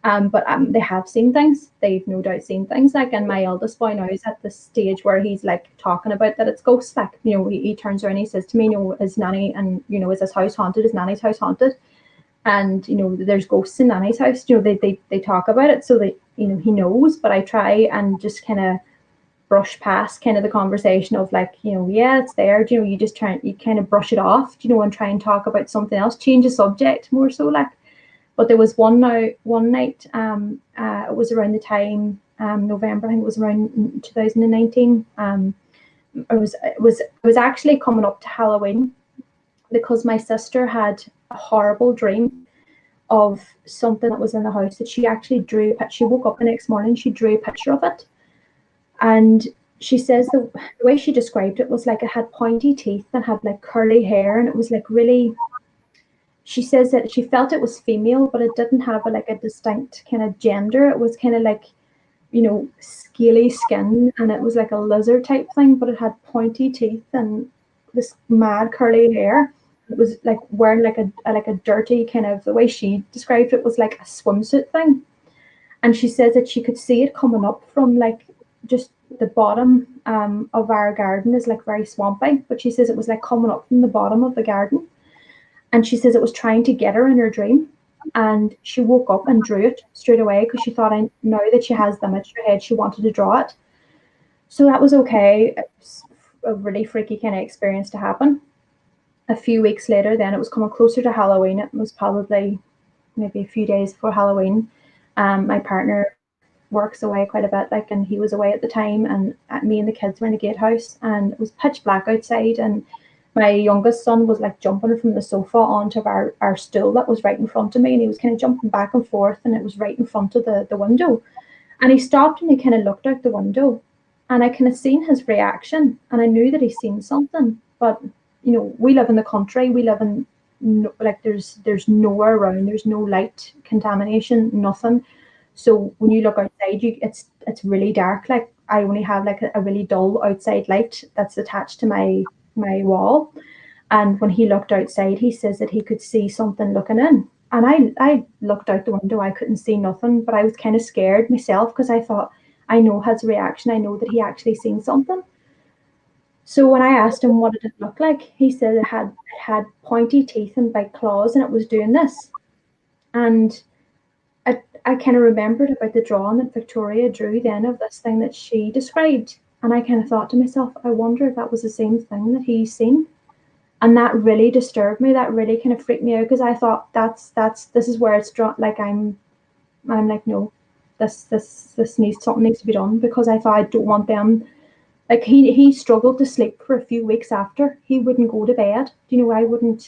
but they have seen things. They've no doubt seen things, like, and my eldest boy now is at the stage where he's like talking about that it's ghosts, like, you know, he turns around and he says to me, you know, is Nanny, and you know, is this house haunted? Is Nanny's house haunted? And you know, there's ghosts in Nanny's house. You know, they talk about it, so that, you know, he knows. But I try and just kind of brush past kind of the conversation of, like, you know, yeah, it's there. You know, you kind of brush it off, you know, and try and talk about something else, change the subject more so, like. But there was one night, it was around the time, November, I think it was around 2019. It was actually coming up to Halloween, because my sister had a horrible dream of something that was in the house that she actually drew. She woke up the next morning, she drew a picture of it, and she says the way she described it was like it had pointy teeth and had like curly hair, and it was like really. She says that she felt it was female, but it didn't have like a distinct kind of gender. It was kind of like, you know, scaly skin, and it was like a lizard type thing, but it had pointy teeth and this mad curly hair. It was like wearing like a dirty kind of, the way she described it was like a swimsuit thing. And she says that she could see it coming up from like just the bottom of our garden is like very swampy, but she says it was like coming up from the bottom of the garden. And she says it was trying to get her in her dream. and she woke up and drew it straight away because she thought, now that she has the image in her head, she wanted to draw it. So that was okay. It was a really freaky kind of experience to happen. A few weeks later, then it was coming closer to Halloween. It was probably maybe a few days before Halloween. My partner works away quite a bit, and he was away at the time, and me and the kids were in the gatehouse, and it was pitch black outside, and my youngest son was like jumping from the sofa onto our stool that was right in front of me, and he was kind of jumping back and forth, and it was right in front of the window. And he stopped and he kind of looked out the window, and I kind of seen his reaction, and I knew that he'd seen something. But we live in the country, we live in there's nowhere around, there's no light contamination, nothing. So when you look outside, it's really dark. Like I only have like a really dull outside light that's attached to my wall. And when he looked outside, he says that he could see something looking in. And I looked out the window, I couldn't see nothing, but I was kind of scared myself because I thought, I know his reaction, I know that he actually seen something. So when I asked him what did it look like, he said it had pointy teeth and big claws, and it was doing this. And I kind of remembered about the drawing that Victoria drew then of this thing that she described. And I kind of thought to myself, I wonder if that was the same thing that he's seen. And that really disturbed me. That really kind of freaked me out because I thought this is where it's drawn. Like I'm like, no, something needs to be done, because I thought I don't want them. Like he struggled to sleep for a few weeks after. He wouldn't go to bed. I would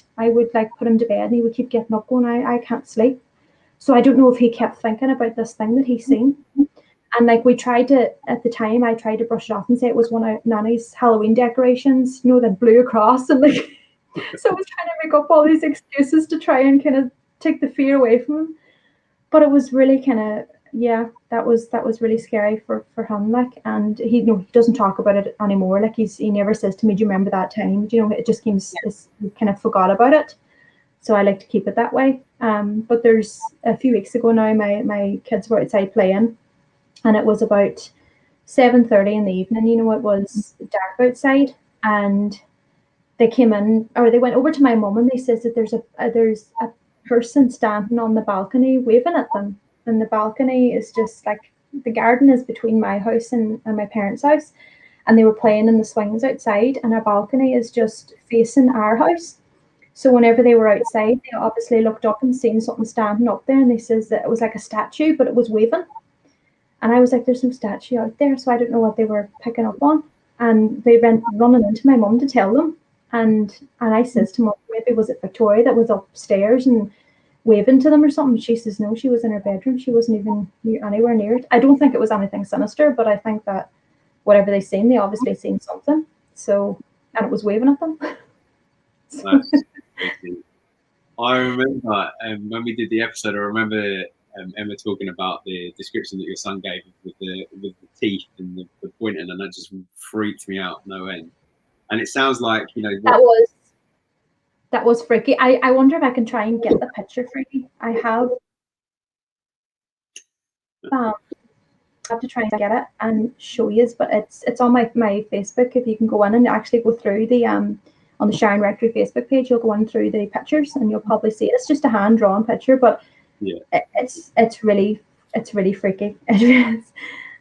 like put him to bed and he would keep getting up going, I can't sleep. So I don't know if he kept thinking about this thing that he's seen. And like at the time, I tried to brush it off and say it was one of Nanny's Halloween decorations, that blew across. And like, so I was trying to make up all these excuses to try and kind of take the fear away from him. But it was really kind of, that was really scary for him. Like, and he doesn't talk about it anymore. Like he never says to me, do you remember that time? It just seems he kind of forgot about it. So I like to keep it that way. But there's a few weeks ago now, my kids were outside playing, and it was about 7:30 in the evening. It was dark outside, and they came in, or they went over to my mum, and they says that there's a person standing on the balcony waving at them, and the balcony is just like, the garden is between my house and my parents' house, and they were playing in the swings outside, and our balcony is just facing our house. So whenever they were outside, they obviously looked up and seen something standing up there, and they says that it was like a statue, but it was waving. And I was like, there's no statue out there, so I don't know what they were picking up on. And they went running into my mum to tell them. And I says to mum, maybe was it Victoria that was upstairs and waving to them or something? She says no, she was in her bedroom. She wasn't even anywhere near it. I don't think it was anything sinister, but I think that whatever they seen, they obviously seen something. So, and it was waving at them. That's crazy. I remember when we did the episode, I remember Emma talking about the description that your son gave with the teeth and the pointing, and that just freaked me out no end. And it sounds like, that was freaky. I wonder if I can try and get the picture for you. I have to try and get it and show you, but it's on my Facebook. If you can go in and actually go through the on the Sharon Rectory Facebook page, you'll go in through the pictures and you'll probably see it. It's just a hand drawn picture, but it's really freaky. It is.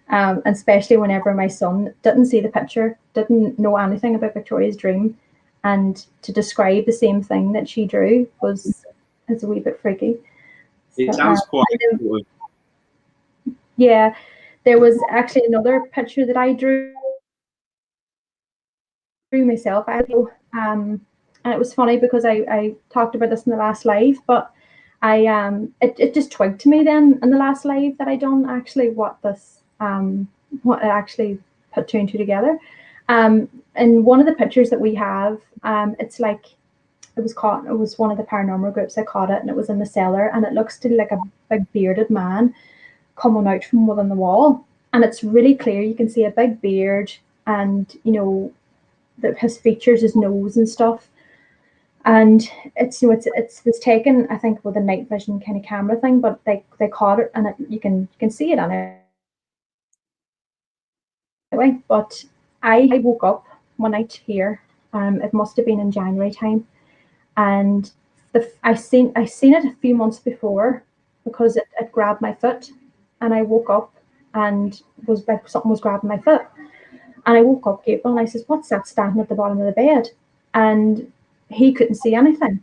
And especially whenever my son didn't see the picture, didn't know anything about Victoria's dream, and to describe the same thing that she drew is a wee bit freaky. It sounds quite cool. Yeah, there was actually another picture that I drew myself. And it was funny because I talked about this in the last live, but it just twigged to me then in the last live that I done actually what it actually put two and two together. And one of the pictures that we have, it's like it was one of the paranormal groups that caught it, and it was in the cellar, and it looks to like a big bearded man coming out from within the wall, and it's really clear. You can see a big beard, and his features, his nose and stuff. And it's was taken, I think, with a night vision kind of camera thing, but they caught it, and you can see it on it anyway. But I woke up one night here, it must have been in January time, and I seen it a few months before because it grabbed my foot, and I woke up and was like something was grabbing my foot, and I woke up Gabriel and I says, "What's that standing at the bottom of the bed?" And he couldn't see anything,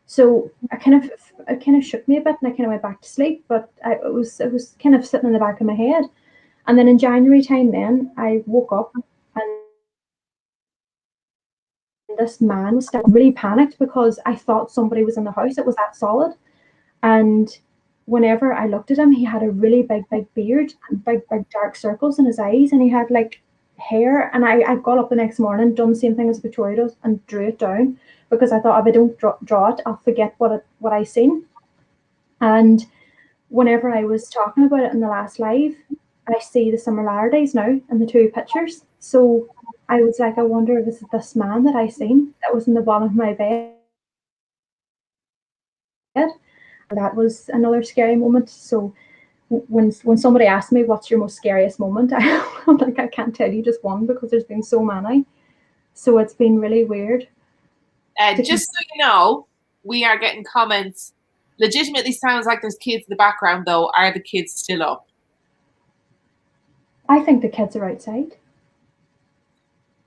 so it kind of shook me a bit, and I kind of went back to sleep. But it was kind of sitting in the back of my head, and then in January time, then I woke up and this man was still really panicked because I thought somebody was in the house. It was that solid. And whenever I looked at him, he had a really big beard and big dark circles in his eyes, and he had like hair. And I got up the next morning, done the same thing as Victoria does, and drew it down because I thought if I don't draw it, I'll forget what I seen. And whenever I was talking about it in the last live, I see the similarities now in the two pictures. So I was like, I wonder if it's this man that I seen that was in the bottom of my bed. That was another scary moment. So when somebody asked me what's your most scariest moment, I'm like, I can't tell you just one because there's been so many. So it's been really weird. Just so you know, we are getting comments. Legitimately sounds like there's kids in the background though. Are the kids still up? I think the kids are outside.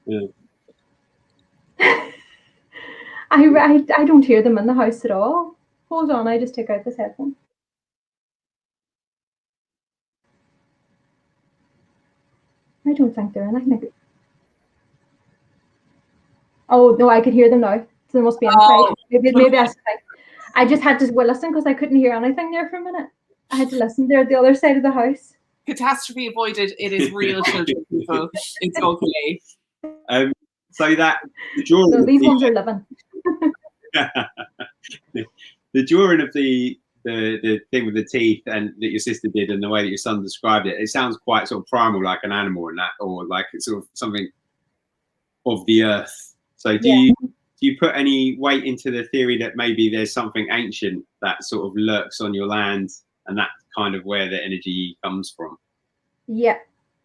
Yeah. I don't hear them in the house at all. Hold on, I just took out this headphone. I don't think they're in. I think. Oh no, I could hear them now. So they must be inside. Oh. Maybe that's the thing. I just had to listen because I couldn't hear anything there for a minute. I had to listen. They're at the other side of the house. Catastrophe avoided. It is real, children. People. It's okay. So that the drawing. So these ones are living. The drawing of the thing with the teeth and that your sister did, and the way that your son described it, it sounds quite sort of primal, like an animal, and that, or like it's sort of something of the earth. So do you put any weight into the theory that maybe there's something ancient that sort of lurks on your land, and that's kind of where the energy comes from? Yeah,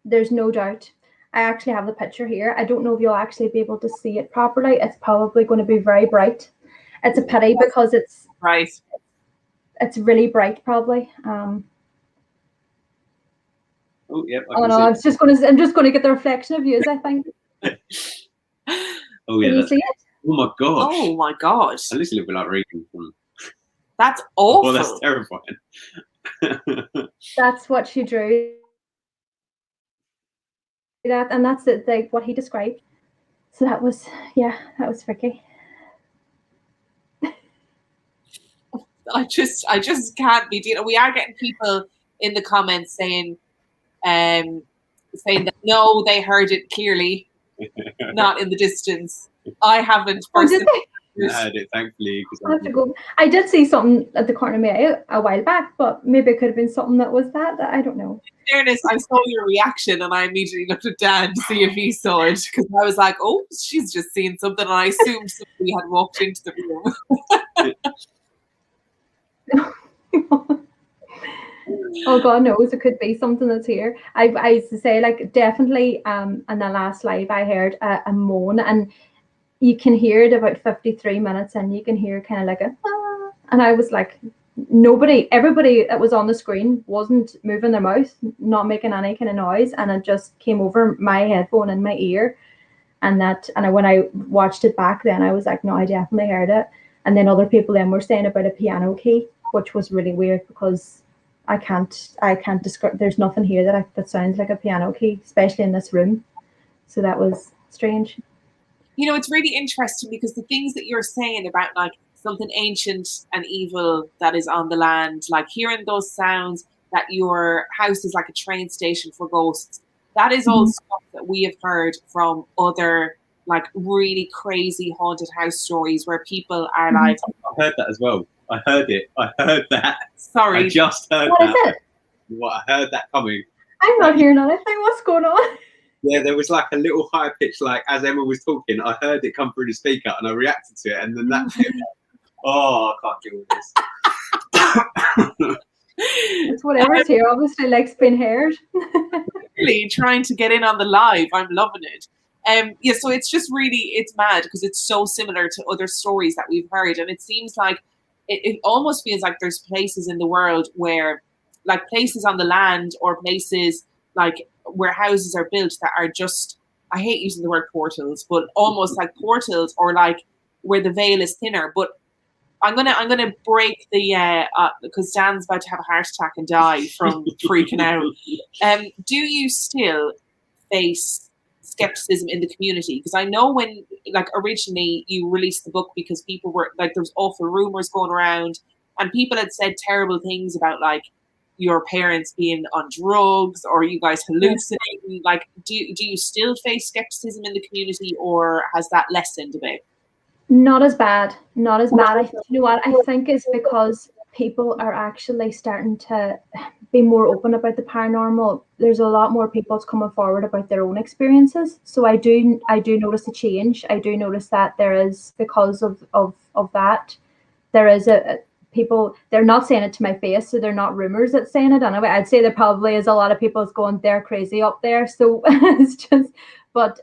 there's no doubt. I actually have the picture here. I don't know if you'll actually be able to see it properly. It's probably going to be very bright. It's a pity because it's right. It's really bright, probably. Oh yeah. Oh no, I'm just going to get the reflection of you, I think. Oh yeah. Can you see it? Oh my gosh. Oh my god. At least a little bit like reading from. That's awful. Well, that's terrifying. That's what she drew. That, and that's it, like what he described. So that was freaky. I just can't be dealing. We are getting people in the comments saying that no, they heard it clearly, not in the distance. I haven't personally. I heard it, thankfully. I have to go. I did see something at the corner of my eye a while back, but maybe it could have been something that was that I don't know. In fairness, I saw your reaction and I immediately looked at Dan to see if he saw it because I was like, oh, she's just seen something, and I assumed somebody had walked into the room. Oh God knows, it could be something that's here. I used to say, like, definitely in the last live I heard a moan, and you can hear it about 53 minutes, and you can hear kind of like a and I was like, everybody that was on the screen wasn't moving their mouth, not making any kind of noise, and it just came over my headphone in my ear, and when I watched it back then, I was like, no, I definitely heard it. And then other people then were saying about a piano key, which was really weird because I can't describe. There's nothing here that sounds like a piano key, especially in this room. So that was strange. You know, it's really interesting because the things that you're saying about like something ancient and evil that is on the land, like hearing those sounds, that your house is like a train station for ghosts, that is all stuff that we have heard from other like really crazy haunted house stories where people are like, I heard that as well. I heard it. I heard that. Sorry. I just heard what that. What is it? What, I heard that coming. I'm not hearing anything. What's going on? Yeah, there was like a little high pitch, like as Emma was talking, I heard it come through the speaker and I reacted to it, and then that oh, I can't deal with this. It's whatever's here, obviously, likes being heard. Really trying to get in on the live. I'm loving it. Yeah, so it's just really, it's mad because it's so similar to other stories that we've heard. And it seems like it almost feels like there's places in the world where, like places on the land or places like where houses are built that are just, I hate using the word portals, but almost like portals, or like where the veil is thinner. But I'm gonna break the because Dan's about to have a heart attack and die from freaking out. Do you still face skepticism in the community? Because I know when, like, originally you released the book because people were like, there was awful rumors going around, and people had said terrible things about like your parents being on drugs or you guys hallucinating. Like, do you still face skepticism in the community, or has that lessened a bit? Not as bad. Not as bad. You know what? I think it's because people are actually starting to be more open about the paranormal. There's a lot more people coming forward about their own experiences. So I do notice a change. I do notice that there is, because of that, there is a people, they're not saying it to my face, so they're not rumors that's saying it. Anyway, I'd say there probably is a lot of people that's going, they're crazy up there. So it's just, but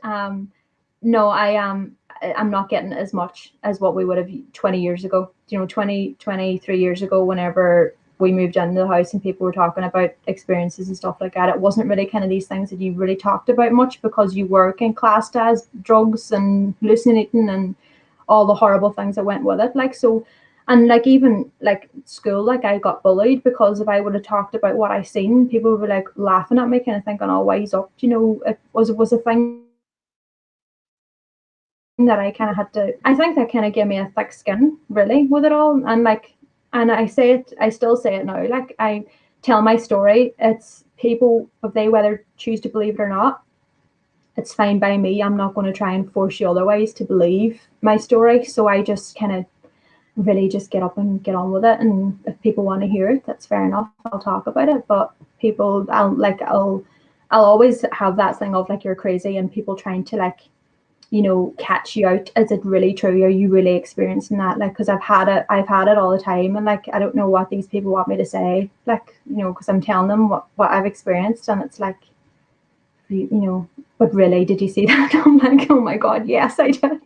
no, I'm not getting as much as what we would have 20 years ago. 23 years ago, whenever we moved into the house and people were talking about experiences and stuff like that, it wasn't really kind of these things that you really talked about much, because you were kind of classed as drugs and hallucinating and all the horrible things that went with it. Like, so, and like even like school, like I got bullied because if I would have talked about what I seen, people would be like laughing at me, kind of thinking, "Oh, wise up." It was a thing that I kind of had to, I think that kind of gave me a thick skin really with it all. And like, and I still say it now, like I tell my story, it's people, if they whether choose to believe it or not, it's fine by me. I'm not going to try and force you otherwise to believe my story. So I just kind of really just get up and get on with it. And if people want to hear it, that's fair enough. I'll talk about it. But people, I'll always have that thing of like, you're crazy, and people trying to like, catch you out. Is it really true? Are you really experiencing that? Like, because I've had it all the time, and like, I don't know what these people want me to say, like, because I'm telling them what I've experienced, and it's like, but really, did you see that? I'm like, oh my God, yes, I did.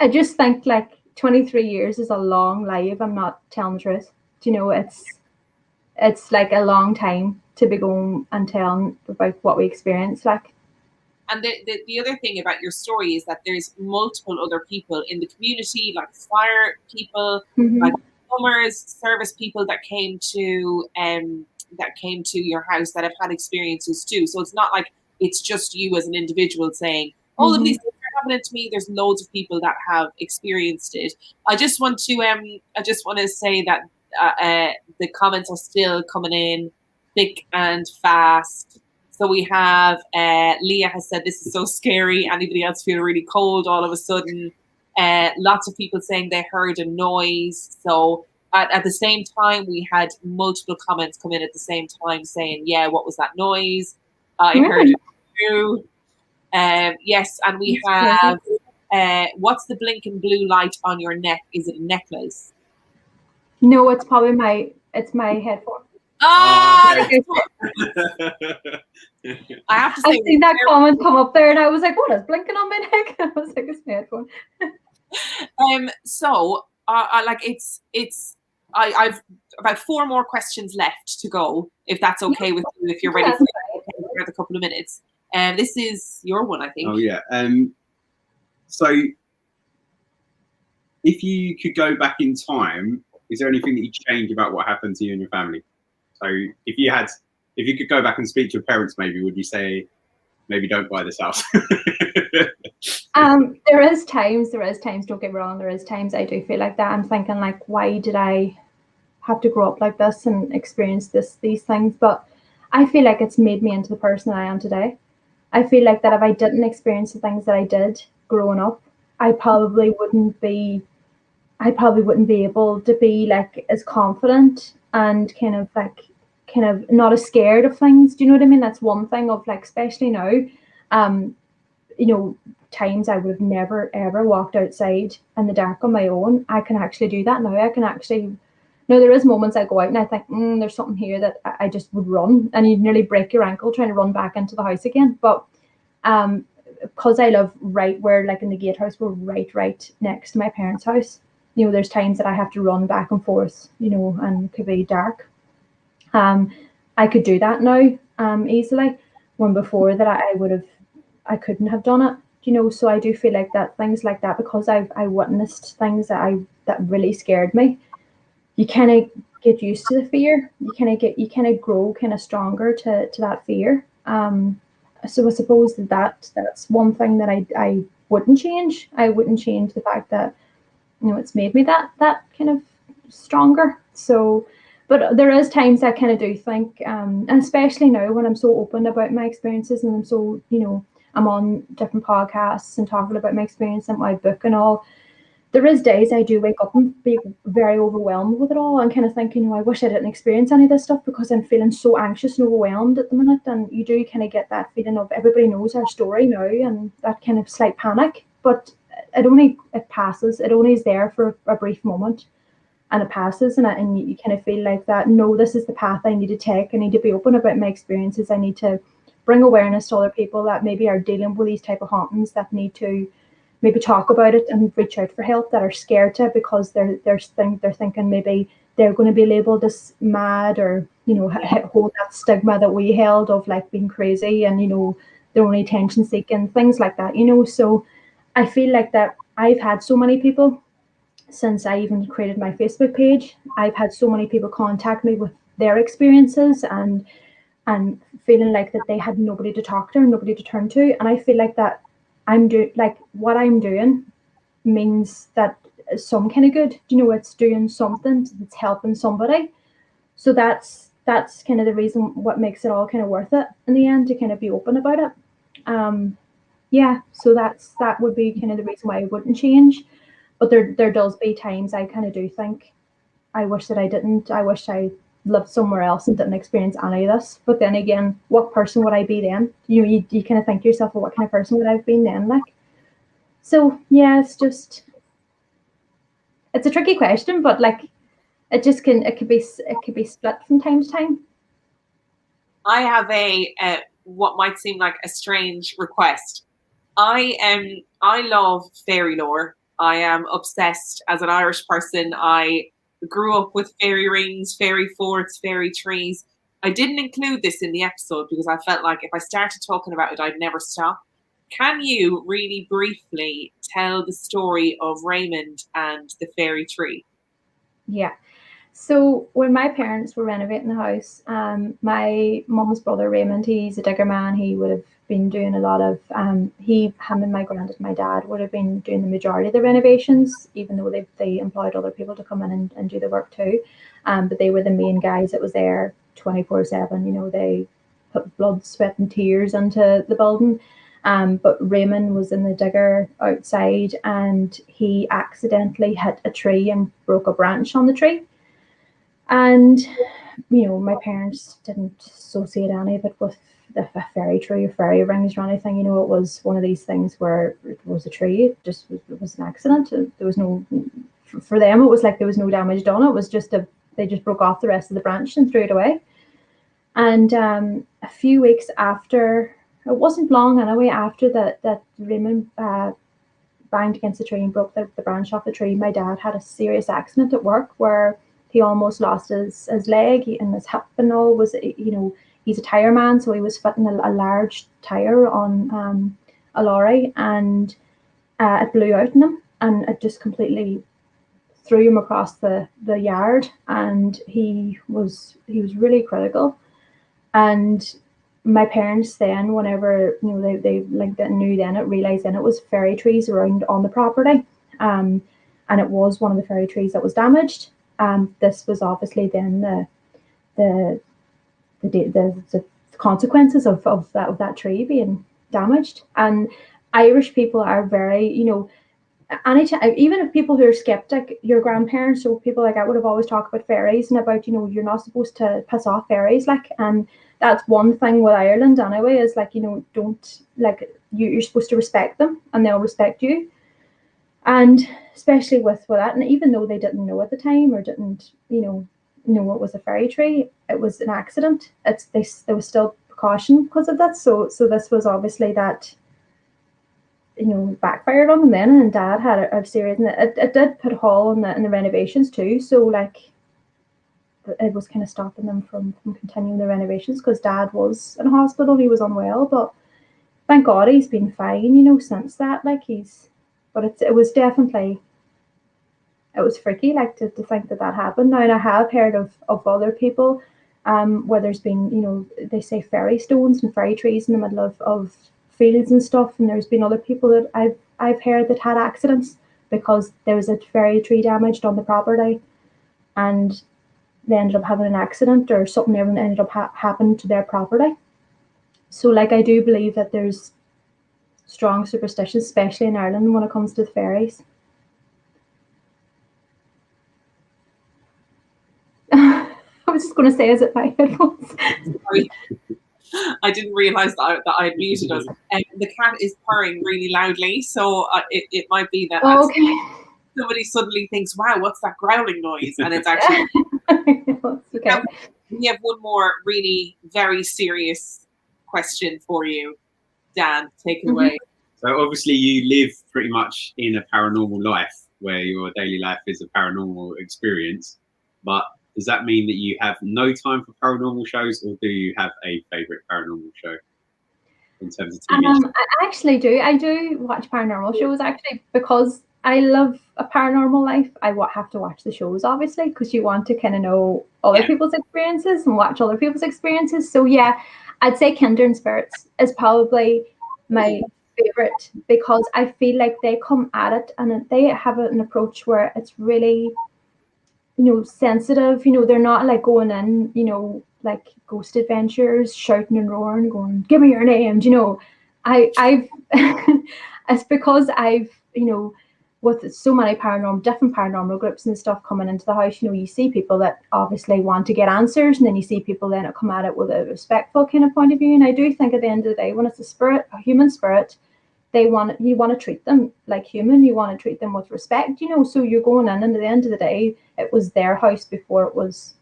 I just think like 23 years is a long life. I'm not telling the truth. It's like a long time to be going and telling about what we experienced, like. And the other thing about your story is that there's multiple other people in the community, like fire people, like plumbers, service people that came to your house that have had experiences too. So it's not like it's just you as an individual saying, all of these things are happening to me. There's loads of people that have experienced it. I just want to say that the comments are still coming in thick and fast. So we have Leah has said, this is so scary. Anybody else feel really cold all of a sudden? Lots of people saying they heard a noise. So at the same time, we had multiple comments come in at the same time saying, yeah, what was that noise? I heard it too. Yes, and we have, what's the blinking blue light on your neck? Is it a necklace? No, it's probably my headphone. Oh, I have to say, I seen that comment come up there, and I was like, "What is blinking on my neck?" I was like, "It's my headphone." So, I've about 4 more questions left to go, if that's okay with you, if you're ready for a couple of minutes. And this is your one, I think. Oh yeah. So, if you could go back in time, is there anything that you'd change about what happened to you and your family? So if you could go back and speak to your parents, maybe, would you say, maybe don't buy this house? There is times, don't get me wrong, there is times I do feel like that. I'm thinking like, why did I have to grow up like this and experience these things? But I feel like it's made me into the person I am today. I feel like that if I didn't experience the things that I did growing up, I probably wouldn't be able to be like as confident and kind of not as scared of things. Do you know what I mean? That's one thing of like, especially now, times I would have never ever walked outside in the dark on my own. I can actually do that now. There is moments I go out and I think, there's something here, that I just would run, and you'd nearly break your ankle trying to run back into the house again. But Because I live right where, like in the gatehouse, we're right next to my parents' house. You know, there's times that I have to run back and forth, you know, and it could be dark. I could do that now easily, when before that I couldn't have done it, you know. So I do feel like that things like that, because I witnessed things that really scared me. You kind of get used to the fear. You kind of grow kind of stronger to that fear. So I suppose that's one thing that I wouldn't change. I wouldn't change the fact that, you know, it's made me that kind of stronger. So, but there is times I kind of do think, and especially now when I'm so open about my experiences, and I'm so, you know, I'm on different podcasts and talking about my experience and my book and all. There is days I do wake up and be very overwhelmed with it all, and kind of thinking, oh, I wish I didn't experience any of this stuff, because I'm feeling so anxious and overwhelmed at the minute. And you do kind of get that feeling of everybody knows our story now, and that kind of slight panic. But it passes. It only is there for a brief moment, and it passes, and you kind of feel like that. No, this is the path I need to take. I need to be open about my experiences. I need to bring awareness to other people that maybe are dealing with these type of hauntings, that need to maybe talk about it and reach out for help, that are scared to, because they're thinking maybe they're going to be labeled as mad, or, you know, hold that stigma that we held of like being crazy, and, you know, they're only attention seeking, things like that, you know. So I feel like that I've had so many people, since I even created my Facebook page, I've had so many people contact me with their experiences, and feeling like that they had nobody to talk to, nobody to turn to. And I feel like that what I'm doing means that some kind of good, you know, it's doing something, it's helping somebody. So that's kind of the reason what makes it all kind of worth it in the end, to kind of be open about it. Yeah, so that would be kind of the reason why I wouldn't change. But there does be times I kind of do think, I wish that I didn't. I wish I lived somewhere else and didn't experience any of this. But then again, what person would I be then? You know, you kind of think to yourself, well, what kind of person would I have been then? Like, so yeah, it's a tricky question, but like, it could be split from time to time. I have a what might seem like a strange request. I love fairy lore. I am obsessed as an Irish person. I grew up with fairy rings, fairy forts, fairy trees. I didn't include this in the episode because I felt like if I started talking about it, I'd never stop. Can you really briefly tell the story of Raymond and the fairy tree? Yeah. So when my parents were renovating the house, my mum's brother Raymond, he's a digger man. He would have been doing a lot of him and my granddad, my dad would have been doing the majority of the renovations, even though they employed other people to come in and do the work too. But they were the main guys that was there 24/7. You know, they put blood, sweat, and tears into the building. But Raymond was in the digger outside, and he accidentally hit a tree and broke a branch on the tree. And, you know, my parents didn't associate any of it with the fairy tree or fairy rings or anything. You know, it was one of these things where it was a tree. It was an accident. There was no, for them, it was like there was no damage done. It was just they just broke off the rest of the branch and threw it away. And a few weeks after, it wasn't long anyway, after that Raymond banged against the tree and broke the branch off the tree, my dad had a serious accident at work where he almost lost his leg and his hip and all. Was, you know, he's a tire man, so he was fitting a large tire on a lorry, and it blew out in him, and it just completely threw him across the yard, and he was really critical. And my parents then, whenever, you know, they like that knew then, it realized then it was fairy trees around on the property, and it was one of the fairy trees that was damaged. This was obviously then the consequences of that tree being damaged. And Irish people are very, you know, even if people who are skeptic, your grandparents or people like I would have always talked about fairies and about, you know, you're not supposed to piss off fairies, like, and that's one thing with Ireland anyway, is like, you know, don't, like, you're supposed to respect them and they'll respect you. And especially with that, and even though they didn't know at the time or didn't, you know it was a fairy tree, it was an accident. They was still caution because of that. So this was obviously that, backfired on them then, and Dad had a serious, and it did put a hole in the renovations too. So like, it was kind of stopping them from continuing the renovations because Dad was in hospital, he was unwell, but thank God he's been fine, since that. Like but it was definitely, it was freaky, like to think that happened. Now, and I have heard of other people, where there's been, they say fairy stones and fairy trees in the middle of fields and stuff, and there's been other people that I've heard that had accidents because there was a fairy tree damaged on the property, and they ended up having an accident or something ended up happened to their property. So like, I do believe that there's strong superstitions, especially in Ireland, when it comes to the fairies. I was just going to say, is it my headphones? Sorry. I didn't realise that I had muted us. The cat is purring really loudly, so it might be that somebody suddenly thinks, wow, what's that growling noise? And it's actually... Okay. We have one more really very serious question for you. Dan, take it away. So obviously you live pretty much in a paranormal life where your daily life is a paranormal experience, but does that mean that you have no time for paranormal shows, or do you have a favourite paranormal show in terms of TV shows? I actually do. I do watch paranormal shows, actually, because I love a paranormal life. I have to watch the shows, obviously, because you want to kind of know other people's experiences and watch other people's experiences. So yeah, I'd say Kindred Spirits is probably my favourite, because I feel like they come at it and they have an approach where it's really, sensitive. They're not like going in, like Ghost Adventures, shouting and roaring, going, "Give me your name." I've it's because I've, with so many different paranormal groups and stuff coming into the house, you see people that obviously want to get answers, and then you see people then that come at it with a respectful kind of point of view. And I do think at the end of the day, when it's a human spirit, you want to treat them like human. You want to treat them with respect, So you're going in, and at the end of the day, it was their house before it was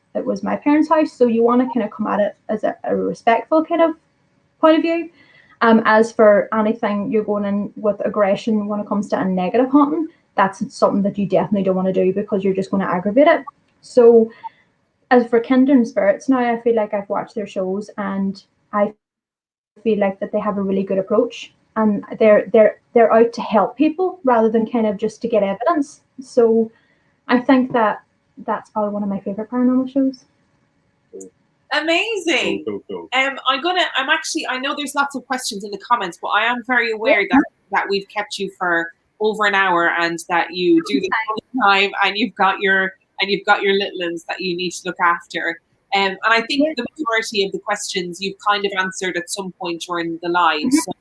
my parents' house. So you want to kind of come at it as a respectful kind of point of view. As for anything you're going in with aggression when it comes to a negative haunting, that's something that you definitely don't want to do, because you're just going to aggravate it. So as for Kindred Spirits, now I feel like I've watched their shows, and I feel like that they have a really good approach, and they're out to help people rather than kind of just to get evidence. So I think that's probably one of my favorite paranormal shows. Amazing. Cool. I know there's lots of questions in the comments, but I am very aware that we've kept you for over an hour, and that you do this all the time, and you've got your little ones that you need to look after. And I think the majority of the questions you've kind of answered at some point during the live. So,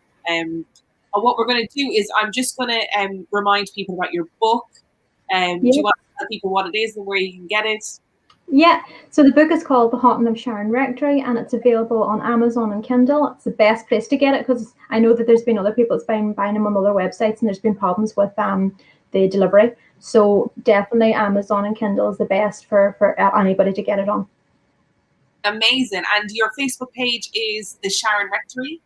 what we're going to do is I'm just going to remind people about your book. Do you want to tell people what it is and where you can get it? Yeah, so the book is called The Haunting of Sharon Rectory, and it's available on Amazon and Kindle. It's the best place to get it, because I know that there's been other people that's been buying them on other websites, and there's been problems with the delivery. So definitely Amazon and Kindle is the best for anybody to get it on. Amazing. And your Facebook page is the Sharon Rectory?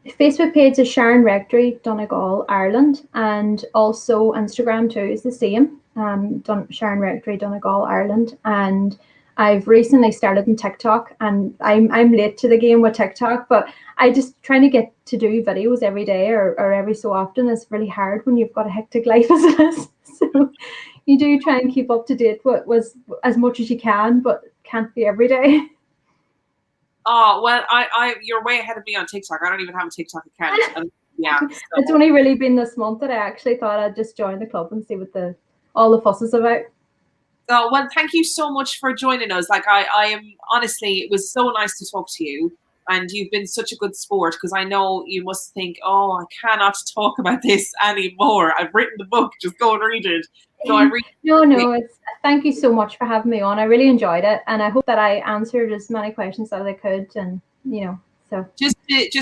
The Facebook page is Sharon Rectory, Donegal, Ireland, and also Instagram too is the same. Sharon Rectory, Donegal, Ireland, and I've recently started in TikTok, and I'm late to the game with TikTok, but I just trying to get to do videos every day or every so often is really hard when you've got a hectic life as it is. So you do try and keep up to date with as much as you can, but can't be every day. Oh, well, you're way ahead of me on TikTok. I don't even have a TikTok account. And, so. It's only really been this month that I actually thought I'd just join the club and see what all the fuss is about. Oh, well, thank you so much for joining us. Like, I am, honestly, it was so nice to talk to you, and you've been such a good sport, because I know you must think, oh, I cannot talk about this anymore. I've written the book, just go and read it. So I really thank you so much for having me on. I really enjoyed it, and I hope that I answered as many questions as I could. And so just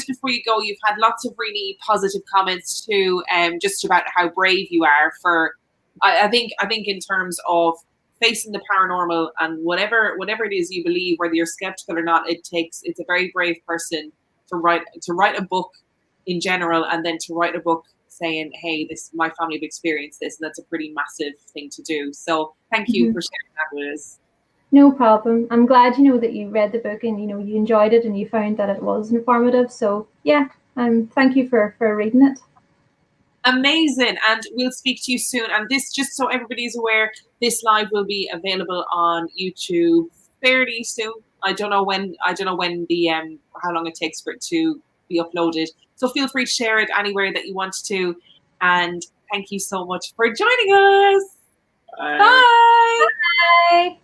before you go, you've had lots of really positive comments too, just about how brave you are for. I think in terms of facing the paranormal and whatever it is you believe, whether you're skeptical or not, it's a very brave person to write a book in general, and then to write a book saying, hey, this my family have experienced this, and that's a pretty massive thing to do. So thank you for sharing that with us. No problem. I'm glad, that you read the book and, you enjoyed it and you found that it was informative. So yeah, thank you for reading it. Amazing. And we'll speak to you soon. And this, just so everybody's aware, this live will be available on YouTube fairly soon. I don't know when the how long it takes for it to be uploaded. So feel free to share it anywhere that you want to. And thank you so much for joining us. Bye. Bye. Bye.